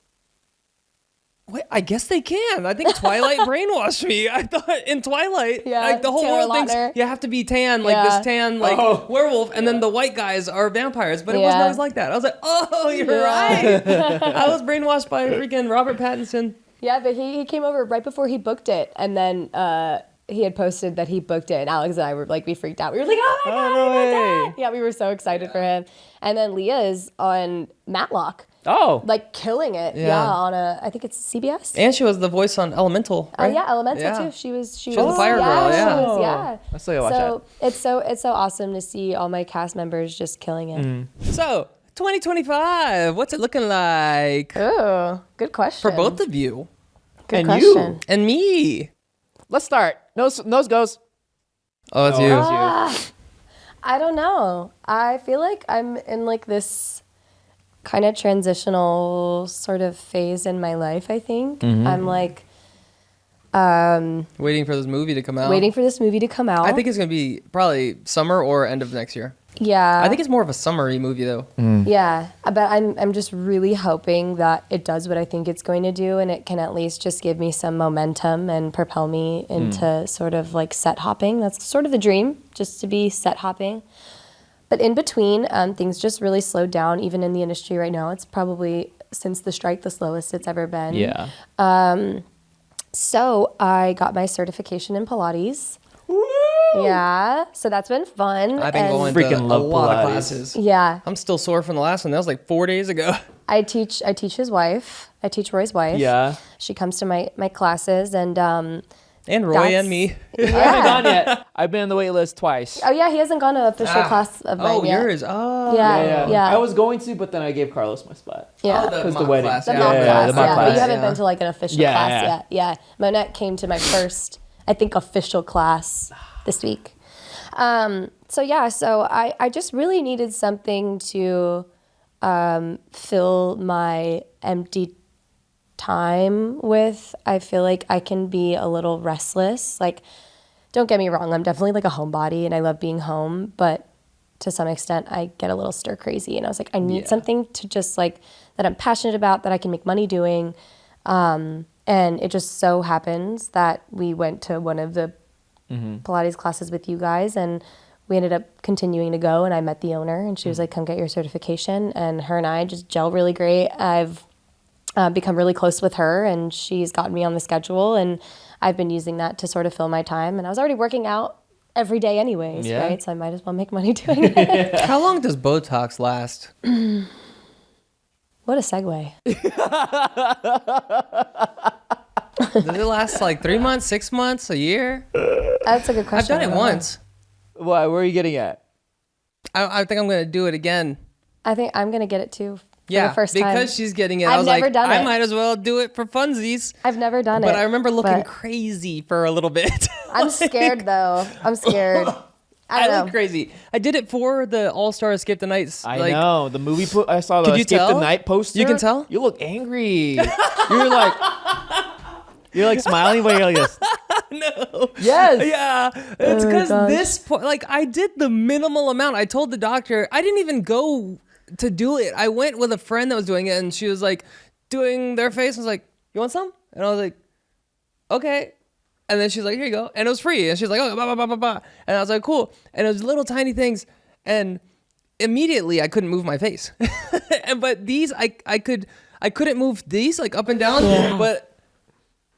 wait, I guess they can. I think Twilight brainwashed me. I thought in Twilight, like the whole Taylor world thinks Lautner. you have to be tan, like this tan, like werewolf, and then the white guys are vampires. But it wasn't always like that. I was like, oh, you're right. I was brainwashed by freaking Robert Pattinson. Yeah, but he came over right before he booked it, and then he had posted that he booked it, and Alex and I were like, we freaked out. We were like, oh my God, no he booked way. it. Yeah, we were so excited for him. And then Leah is on Matlock, Oh. like killing it. Yeah. On I think it's CBS. And she was the voice on Elemental, right? Oh yeah, Elemental Yeah. too. She was was the fire girl, yeah. She was, yeah. I still gotta watch So it's so awesome to see all my cast members just killing it. So, 2025, what's it looking like Ooh, good question. for both of you Good and question. you. and me? Let's start. Nose goes. Oh, it's you. I don't know. I feel like I'm in like this kind of transitional sort of phase in my life, I think. I'm like Waiting for this movie to come out. waiting for this movie to come out. I think it's going to be probably summer or end of next year. Yeah. I think it's more of a summary movie though. Yeah, but I'm just really hoping that it does what I think it's going to do, and it can at least just give me some momentum and propel me into sort of like set hopping. That's sort of the dream, just to be set hopping. But in between, things just really slowed down, even in the industry right now. It's probably, since the strike, the slowest it's ever been. Yeah. So I got my certification in Pilates. Woo! Yeah, so that's been fun. I've been going Freaking to a love lot of Pilates. classes. Yeah, I'm still sore from the last one. That was like 4 days ago. I teach his wife. I teach Roy's wife. Yeah. She comes to my classes, and And Roy That's- and me. I haven't gone yet. I've been on the wait list twice. oh yeah, he hasn't gone to an official class of mine Oh, yet. yours. Oh. Yeah. I was going to, but then I gave Carlos my spot. Yeah. Oh, the Because the mock wedding. class. The Yeah, mock yeah, class, the mock yeah. class. But you haven't Yeah. been to like an official Yeah, class yeah. yet. Yeah. Monette came to my first, I think, official class this week. So I just really needed something to fill my empty time with. I feel like I can be a little restless. Like, don't get me wrong, I'm definitely like a homebody and I love being home, but to some extent I get a little stir crazy, and I was like, I need something to just like that I'm passionate about, that I can make money doing. And it just so happens that we went to one of the Pilates classes with you guys, and we ended up continuing to go, and I met the owner, and she was like, come get your certification. And her and I just gel really great. I've become really close with her, and she's gotten me on the schedule, and I've been using that to sort of fill my time. And I was already working out every day anyways, Yeah. right? So I might as well make money doing it. How long does Botox last? What a segue. Does it last like 3 months, 6 months, a year? That's a good I've question. done it once. Why? Where are you getting at? I think I'm going to do it again. I think I'm going to get it too for Yeah, the first time. because she's getting it. I I've was never like, done I it. might as well do it for funsies. I've never done it. But I remember looking but crazy for a little bit. I'm scared though. I'm scared. I I don't look know. crazy. I did it for the All-Star Skip the Nights. I know the movie. I saw the Could you Skip the tell? Night poster. You can tell? You look angry. You're like smiling, but you're like this. No. Yes. Yeah, it's because gosh. this point, like, I did the minimal amount. I told the doctor, I didn't even go to do it. I went with a friend that was doing it, and she was like doing their face. I was like, you want some? And I was like, okay. And then she's like, here you go. And it was free. And she's like, oh, blah, blah, blah, blah, blah. And I was like, cool. And it was little tiny things. And immediately I couldn't move my face. But these, I couldn't move these like up and down, but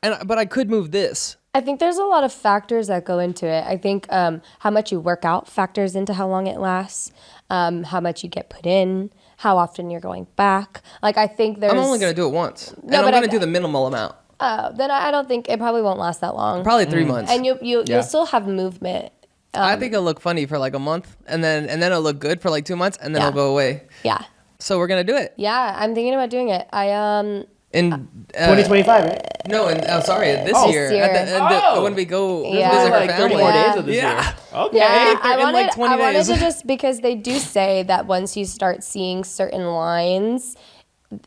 I could move this. I think there's a lot of factors that go into it. I think how much you work out factors into how long it lasts, how much you get put in, how often you're going back. Like, I think there's... I'm only going to do it once. No, And I'm but going to do the minimal amount. then I don't think... It probably won't last that long. Probably 3 months. And you'll Yeah. still have movement. I think it'll look funny for like a month, and then it'll look good for like 2 months, and then Yeah. it'll go away. Yeah. So we're gonna do it Yeah, I'm thinking about doing it. in 2025, right? No, and I'm sorry, this This year. year. When we go Yeah. visit her Like 30 family. more Yeah. days of this Yeah. year. Okay. Yeah, in I like wanted, 20 I wanted days. to just, because they do say that once you start seeing certain lines,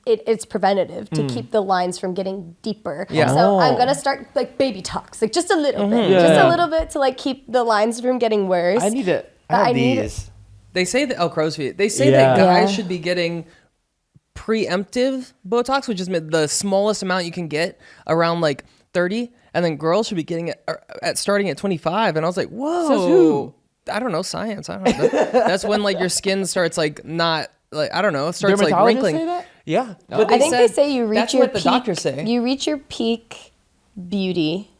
it's preventative to keep the lines from getting deeper. Yeah. So I'm gonna start like baby talks, like just a little bit, Yeah. just a little bit to like keep the lines from getting worse. I need it. I I have need these. They say that crow's feet. They say Yeah. that guys Yeah. should be getting preemptive Botox, which is the smallest amount you can get, around like 30, and then girls should be getting it at starting at 25. And I was like, whoa. Says who? I don't know, science. I don't know. That's when like your skin starts like not like, I don't know, starts like Dermatologists wrinkling. say that? Yeah, I think they say you reach that's your what the peak. doctors say. You reach your peak beauty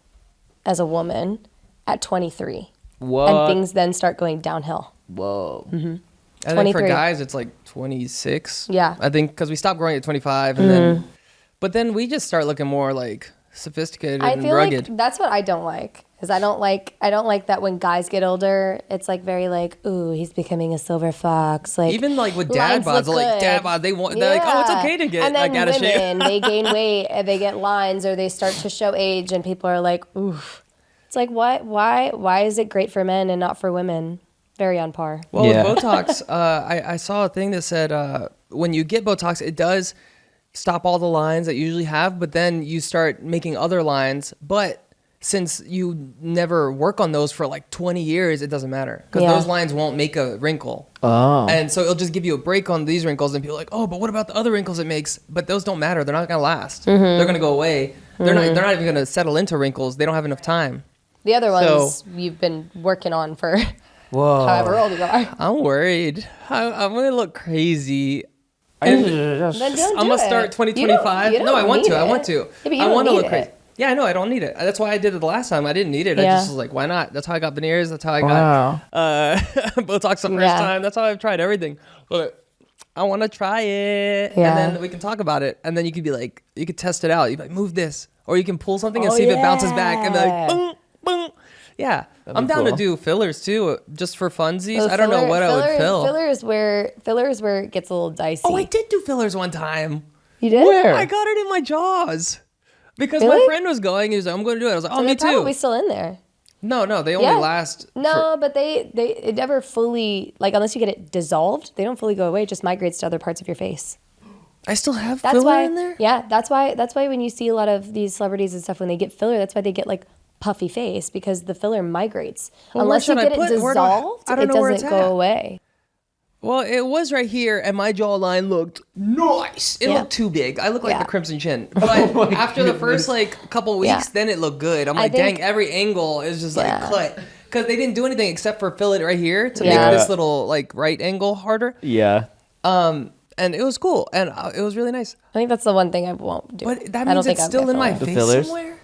as a woman at 23, What? and things then start going downhill. Whoa. And then for 23. guys, it's like 26. Yeah. I think because we stopped growing at 25, and then, but then we just start looking more like sophisticated I and feel rugged. like that's what I don't like. Because I don't like that when guys get older, it's like very like, ooh, he's becoming a silver fox. Like, Even like with dad lines bods, look like good. dad bods, they're like, oh, it's Yeah. okay to get and then like out of shape. women, they gain weight and they get lines, or they start to show age, and people are like, oof. It's like, what? Why is it great for men and not for women? Very on par. Well, Yeah. with Botox, I saw a thing that said when you get Botox, it does stop all the lines that you usually have, but then you start making other lines, but since you never work on those for like 20 years, it doesn't matter because those lines won't make a wrinkle. Oh. And so it'll just give you a break on these wrinkles, and people are like, oh, but what about the other wrinkles it makes? But those don't matter. They're not gonna last. They're gonna go away. They're not even gonna settle into wrinkles. They don't have enough time. The other ones you've been working on for however old you are. I'm worried. I'm gonna look crazy. Then don't I'm gonna start 2025. You don't No, I want to. need I want it. to. Yeah, but you I don't want to need look it. crazy. Yeah, I know. I don't need it. That's why I did it the last time. I didn't need it. I Yeah. just was like, why not? That's how I got veneers. That's how I got Botox the first time. That's how I've tried everything. But I want to try it, Yeah. and then we can talk about it, and then you could be like, you could test it out. You like move this, or you can pull something and see if it bounces back, and be like, boom, boom. Yeah, I'm down to do fillers too, just for funsies. Well, I don't know what I would fill. Fillers where it gets a little dicey. Oh, I did do fillers one time. You did? Where? I got it in my jaws. Because Really? my friend was going, he was like, I'm going to do it. I was like, oh, So me they're too. probably still in there. No, they only last. No, but it never fully, like, unless you get it dissolved, they don't fully go away. It just migrates to other parts of your face. I still have That's filler why. in there? Yeah, that's why when you see a lot of these celebrities and stuff, when they get filler, that's why they get like puffy face, because the filler migrates. Well, Unless you where should get I it put- where do dissolved, I don't it know where it's doesn't go at. away. Well, it was right here, and my jawline looked nice. It Yeah. looked too big. I look like Yeah. the Crimson Chin. But after the first couple weeks, Yeah. then it looked good. I'm I like, think- dang, every angle is just Yeah. cut. Because they didn't do anything except for fill it right here to Yeah. make this little right angle harder. Yeah. And it was cool, and it was really nice. I think that's the one thing I won't do. But that I don't means think it's I'll still get in my filler. face fillers? somewhere.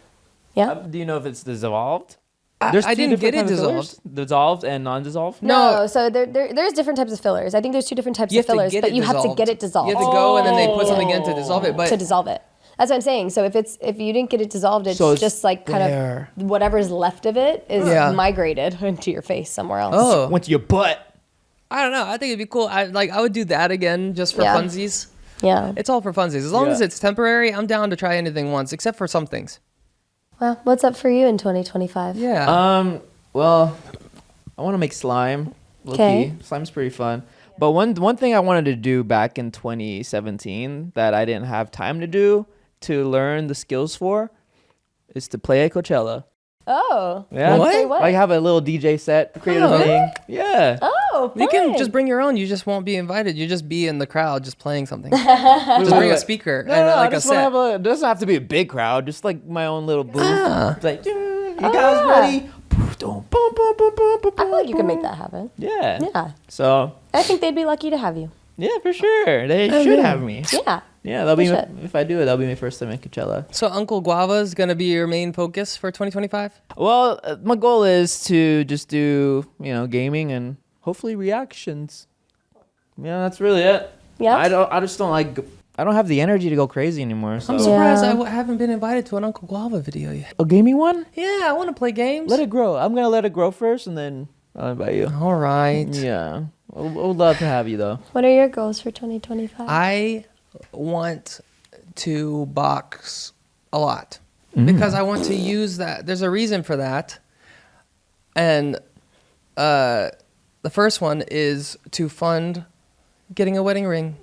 Yeah. Do you know if it's dissolved? I two didn't different get it kinds of dissolved. fillers? Dissolved and non-dissolved? No, so there's different types of fillers. I think there's 2 different types You of have to fillers, get but it you have to dissolved. get it dissolved. You have to go, and then they put something in to dissolve it. But to dissolve it. That's what I'm saying. So if you didn't get it dissolved, it's So it's just like kind there. of whatever's left of it is Yeah. migrated into your face somewhere else. oh, Went to your butt. I don't know. I think it'd be cool. I would do that again just for Yeah. funsies. Yeah. It's all for funsies. As long Yeah. as it's temporary, I'm down to try anything once, except for some things. Well, what's up for you in 2025? Yeah. Well, I want to make slime. Okay. Slime's pretty fun. But one thing I wanted to do back in 2017 that I didn't have time to do to learn the skills for is to play at Coachella. Oh. Yeah. What? Say what? Like have a little DJ set, create a Oh. thing. Yeah. Oh, You can fun. just bring your own. You just won't be invited. You just be in the crowd just playing something. Just bring a speaker No, and no, like I a just want to set. have it doesn't have to be a big crowd, just like my own little booth. Ah. It's like, you guys ready? I feel like you can make that happen. Yeah. Yeah. So, I think they'd be lucky to have you. yeah, for sure. They should have me. Yeah. Yeah, that'll be They my, should. if I do it, that'll be my first time at Coachella. So Uncle Guava is gonna be your main focus for 2025. Well, my goal is to just do, gaming and hopefully reactions. Yeah, that's really it. Yeah. I just don't I don't have the energy to go crazy anymore. So. I'm surprised Yeah. I haven't been invited to an Uncle Guava video yet. A gaming one? Yeah, I want to play games. Let it grow. I'm gonna let it grow first, and then I'll invite you. All right. Yeah, I would love to have you though. What are your goals for 2025? I want to box a lot because I want to use that. There's a reason for that. And the first one is to fund getting a wedding ring.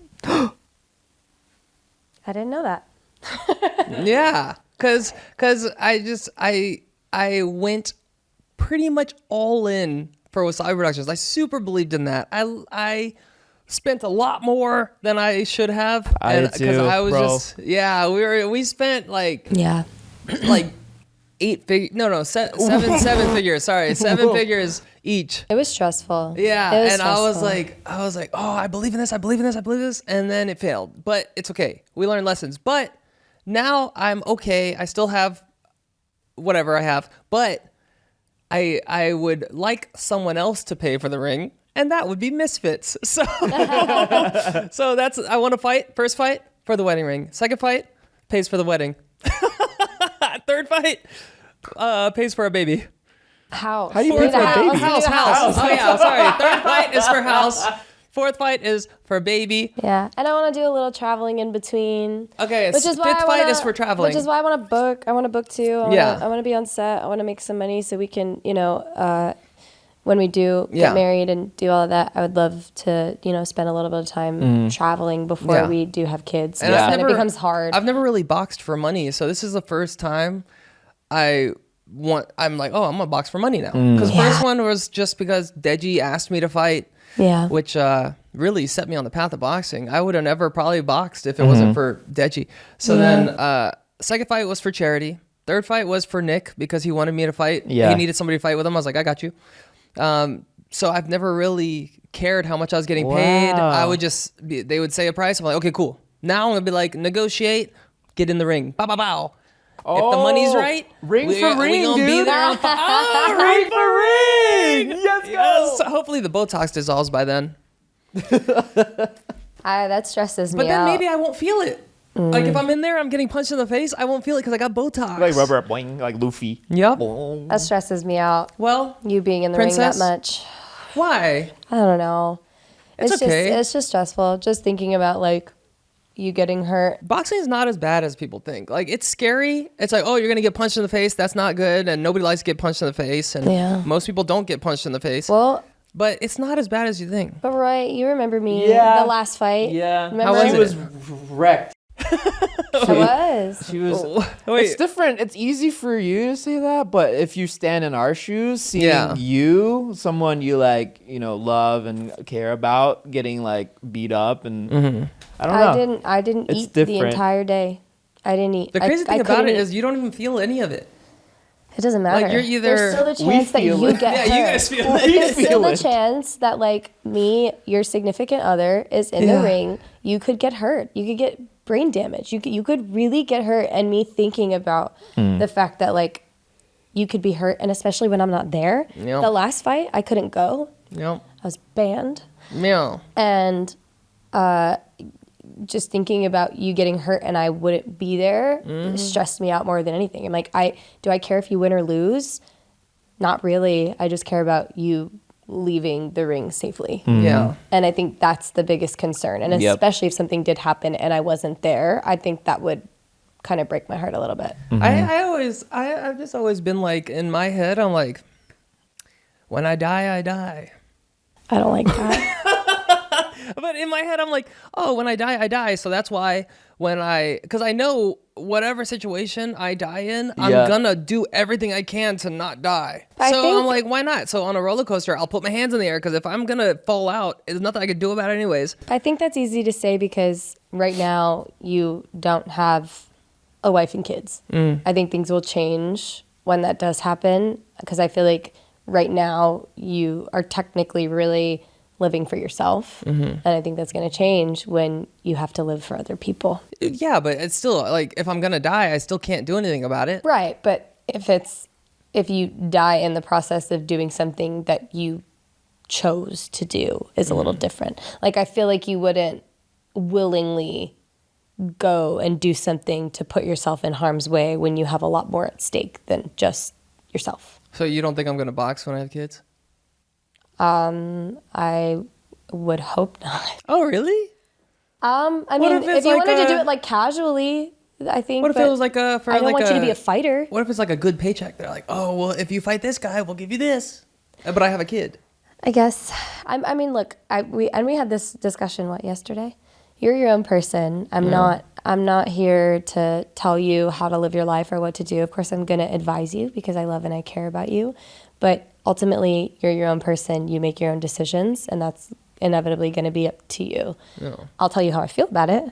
I didn't know that. Yeah, cuz I went pretty much all in for Wassabi Productions. I super believed in that. I spent a lot more than I should have. I did too, I was bro. we spent like Yeah. 7 figures. Sorry, 7 figures each. It was stressful. Yeah, It was and I was stressful. like, oh, I believe in this, and then it failed. But it's okay. We learned lessons. But now I'm okay. I still have whatever I have, but I would like someone else to pay for the ring, and that would be Misfits. So so that's I want to fight. First fight for the wedding ring. Second fight pays for the wedding. Third fight pays for a baby. House. How do you pay for a baby? House. Oh yeah, sorry. Third fight is for house. Fourth fight is for baby. Yeah, and I want to do a little traveling in between. Okay, Which is why fifth I fight wanna, is for traveling. Which is why I want to book. I want to book too. Yeah. I want to be on set. I want to make some money so we can, when we do Yeah. get married and do all of that, I would love to, spend a little bit of time traveling before Yeah. we do have kids. And And it becomes hard. I've never really boxed for money, so this is the first time I I'm like, oh, I'm gonna box for money now. Because first one was just because Deji asked me to fight. Yeah. Which really set me on the path of boxing. I would have never probably boxed if it wasn't for Deji. So then second fight was for charity. Third fight was for Nick because he wanted me to fight. Yeah. He needed somebody to fight with him. I was like, I got you. So I've never really cared how much I was getting paid. I would they would say a price. I'm like, okay, cool. Now I'm gonna be like, negotiate, get in the ring. Bow, bow, bow. If the money's right, ring for ring, we gonna be dude. there on Ring for ring. Yes, So hopefully the Botox dissolves by then. That stresses me But then out. maybe I won't feel it. Like if I'm in there, I'm getting punched in the face, I won't feel it because I got Botox. Like rubber, boing, like Luffy. Yep. Boing. That stresses me out. Well, You being in the Princess? ring that much. why? I don't know. It's okay. It's just stressful. Just thinking about like you getting hurt. Boxing is not as bad as people think. Like it's scary. It's like, oh, you're gonna get punched in the face. That's not good, and nobody likes to get punched in the face. And most people don't get punched in the face. Well, but it's not as bad as you think. but Roy, you remember me the last fight? Yeah. Remember? She was wrecked. I was. She was. Wait. It's different. It's easy for you to say that, but if you stand in our shoes, seeing you, someone you like, love and care about, getting like beat up, and I don't know. I didn't It's eat the different. entire day. I didn't eat. The crazy thing I about it couldn't is you don't even feel any of it. It doesn't matter. Like, you're either- There's still the chance that feel you it. get hurt. Yeah, you guys feel it. There's still feel the it. chance that like me, your significant other, is in the ring. You could get hurt. You could get brain damage. You could really get hurt. And me thinking about the fact that like you could be hurt, and especially when I'm not there. Yep. The last fight, I couldn't go. Yep. I was banned. Yeah. And just thinking about you getting hurt and I wouldn't be there stressed me out more than anything. I'm like, do I care if you win or lose? Not really. I just care about you leaving the ring safely. Yeah. And I think that's the biggest concern. And especially if something did happen and I wasn't there, I think that would kind of break my heart a little bit. I've just always been like, in my head, I'm like, when I die, I die. I don't like that. But in my head, I'm like, oh, when I die, I die. So that's why because I know whatever situation I die in, I'm gonna do everything I can to not die. I'm like, why not? So on a roller coaster, I'll put my hands in the air because if I'm gonna fall out, there's nothing I can do about it anyways. I think that's easy to say because right now you don't have a wife and kids. I think things will change when that does happen because I feel like right now you are technically really living for yourself. And I think that's going to change when you have to live for other people. Yeah, but it's still like, if I'm gonna die, I still can't do anything about it. Right. But if you die in the process of doing something that you chose to do is a little different. Like, I feel like you wouldn't willingly go and do something to put yourself in harm's way when you have a lot more at stake than just yourself. So you don't think I'm gonna box when I have kids? I would hope not. Oh, really? I What mean, if if it's you like wanted to do a- it like casually, I think. What if but it was like I don't want you to be a fighter. What if it's like a good paycheck? They're like, oh, well, if you fight this guy, we'll give you this. But I have a kid. I guess. I mean, look, we had this discussion yesterday. You're your own person. I'm not here to tell you how to live your life or what to do. Of course, I'm going to advise you because I love and I care about you. But ultimately, you're your own person. You make your own decisions, and that's inevitably going to be up to you. Yeah. I'll tell you how I feel about it.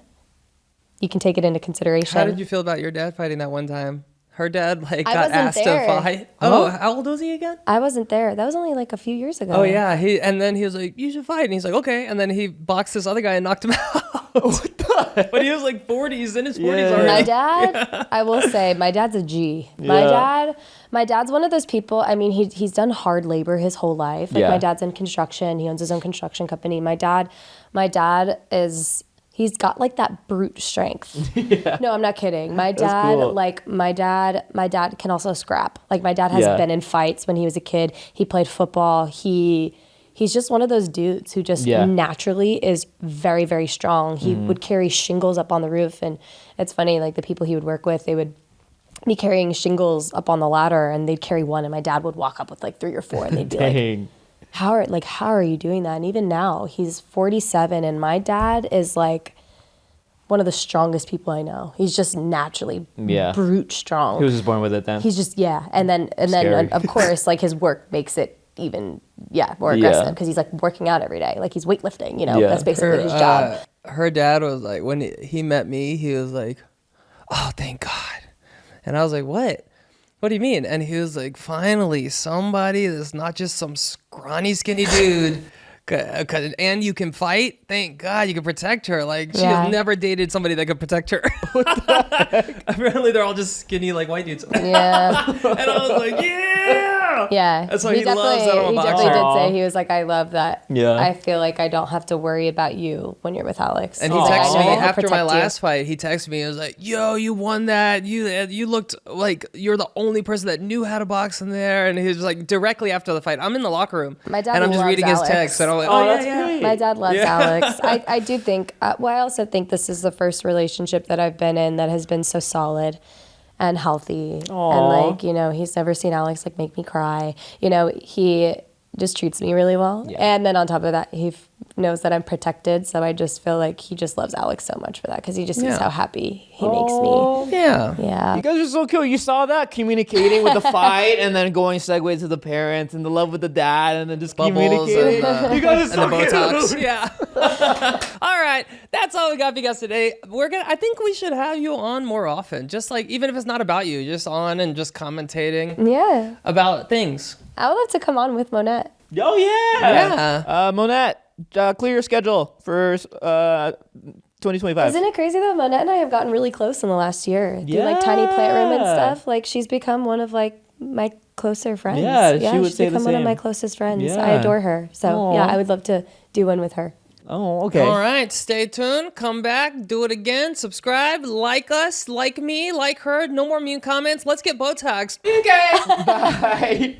You can take it into consideration. How did you feel about your dad fighting that one time? Her dad I got wasn't asked there. to fight. Oh, how old was he again? I wasn't there. That was only like a few years ago. Oh yeah, and then he was like, "You should fight," and he's like, "Okay," and then he boxed this other guy and knocked him out. What the? But he was like 40s, in his 40s already. My dad, I will say, my dad's a G. My dad's one of those people. I mean, he's done hard labor his whole life. Like my dad's in construction. He owns his own construction company. My dad is. He's got like that brute strength. No, I'm not kidding. My dad, cool. my dad can also scrap. Like my dad has been in fights when he was a kid. He played football. He's just one of those dudes who just naturally is very, very strong. He would carry shingles up on the roof. And it's funny, like the people he would work with, they would be carrying shingles up on the ladder and they'd carry one and my dad would walk up with like 3 or 4 and they'd be like, how are you doing that? And even now he's 47 and my dad is like one of the strongest people I know. He's just naturally brute strong. He was just born with it then. He's just and then of course like his work makes it even more aggressive because he's like working out every day, like he's weightlifting. That's basically his job. Her dad was like, when he met me, he was like, "Oh, thank God," and I was like, "What? What do you mean?" And he was like, "Finally, somebody that's not just some scrawny, skinny dude." And you can fight. Thank God you can protect her. Like she has never dated somebody that could protect her. What the heck? Apparently they're all just skinny like white dudes. Yeah. And I was like, yeah. Yeah. That's why he loves that. He definitely did say, he was like, I love that. Yeah. I feel like I don't have to worry about you when you're with Alex. And he texted me after my last fight. He texted me. He was like, "Yo, you won that. You looked like you're the only person that knew how to box in there." And he was like, directly after the fight, I'm in the locker room. My dad and I'm just reading Alex. his text. And I'm like, that's great. My dad loves Alex. I do think, I also think this is the first relationship that I've been in that has been so solid and healthy. Aww. And like, he's never seen Alex like make me cry. He just treats me really well. Yeah. And then on top of that, he knows that I'm protected. So I just feel like he just loves Alex so much for that because he just sees how happy he makes me. Yeah. Yeah. You guys are so cool. You saw that communicating with the fight and then going segue to the parents and the love with the dad and then just communicating. You guys are so and the Botox. cute. Yeah. All right. That's all we got for you guys today. I think we should have you on more often. Just like, even if it's not about you, just on and just commentating about things. I would love to come on with Monette. Oh, yeah. Yeah. Monette, clear your schedule for 2025. Isn't it crazy though? Monette and I have gotten really close in the last year. Do like tiny plant room and stuff. Like she's become one of like my closer friends. Yeah, she would she's say the become one of same. my closest friends. Yeah. I adore her. So I would love to do one with her. Oh, okay. All right. Stay tuned. Come back. Do it again. Subscribe. Like us. Like me. Like her. No more mean comments. Let's get Botox. Okay. Bye.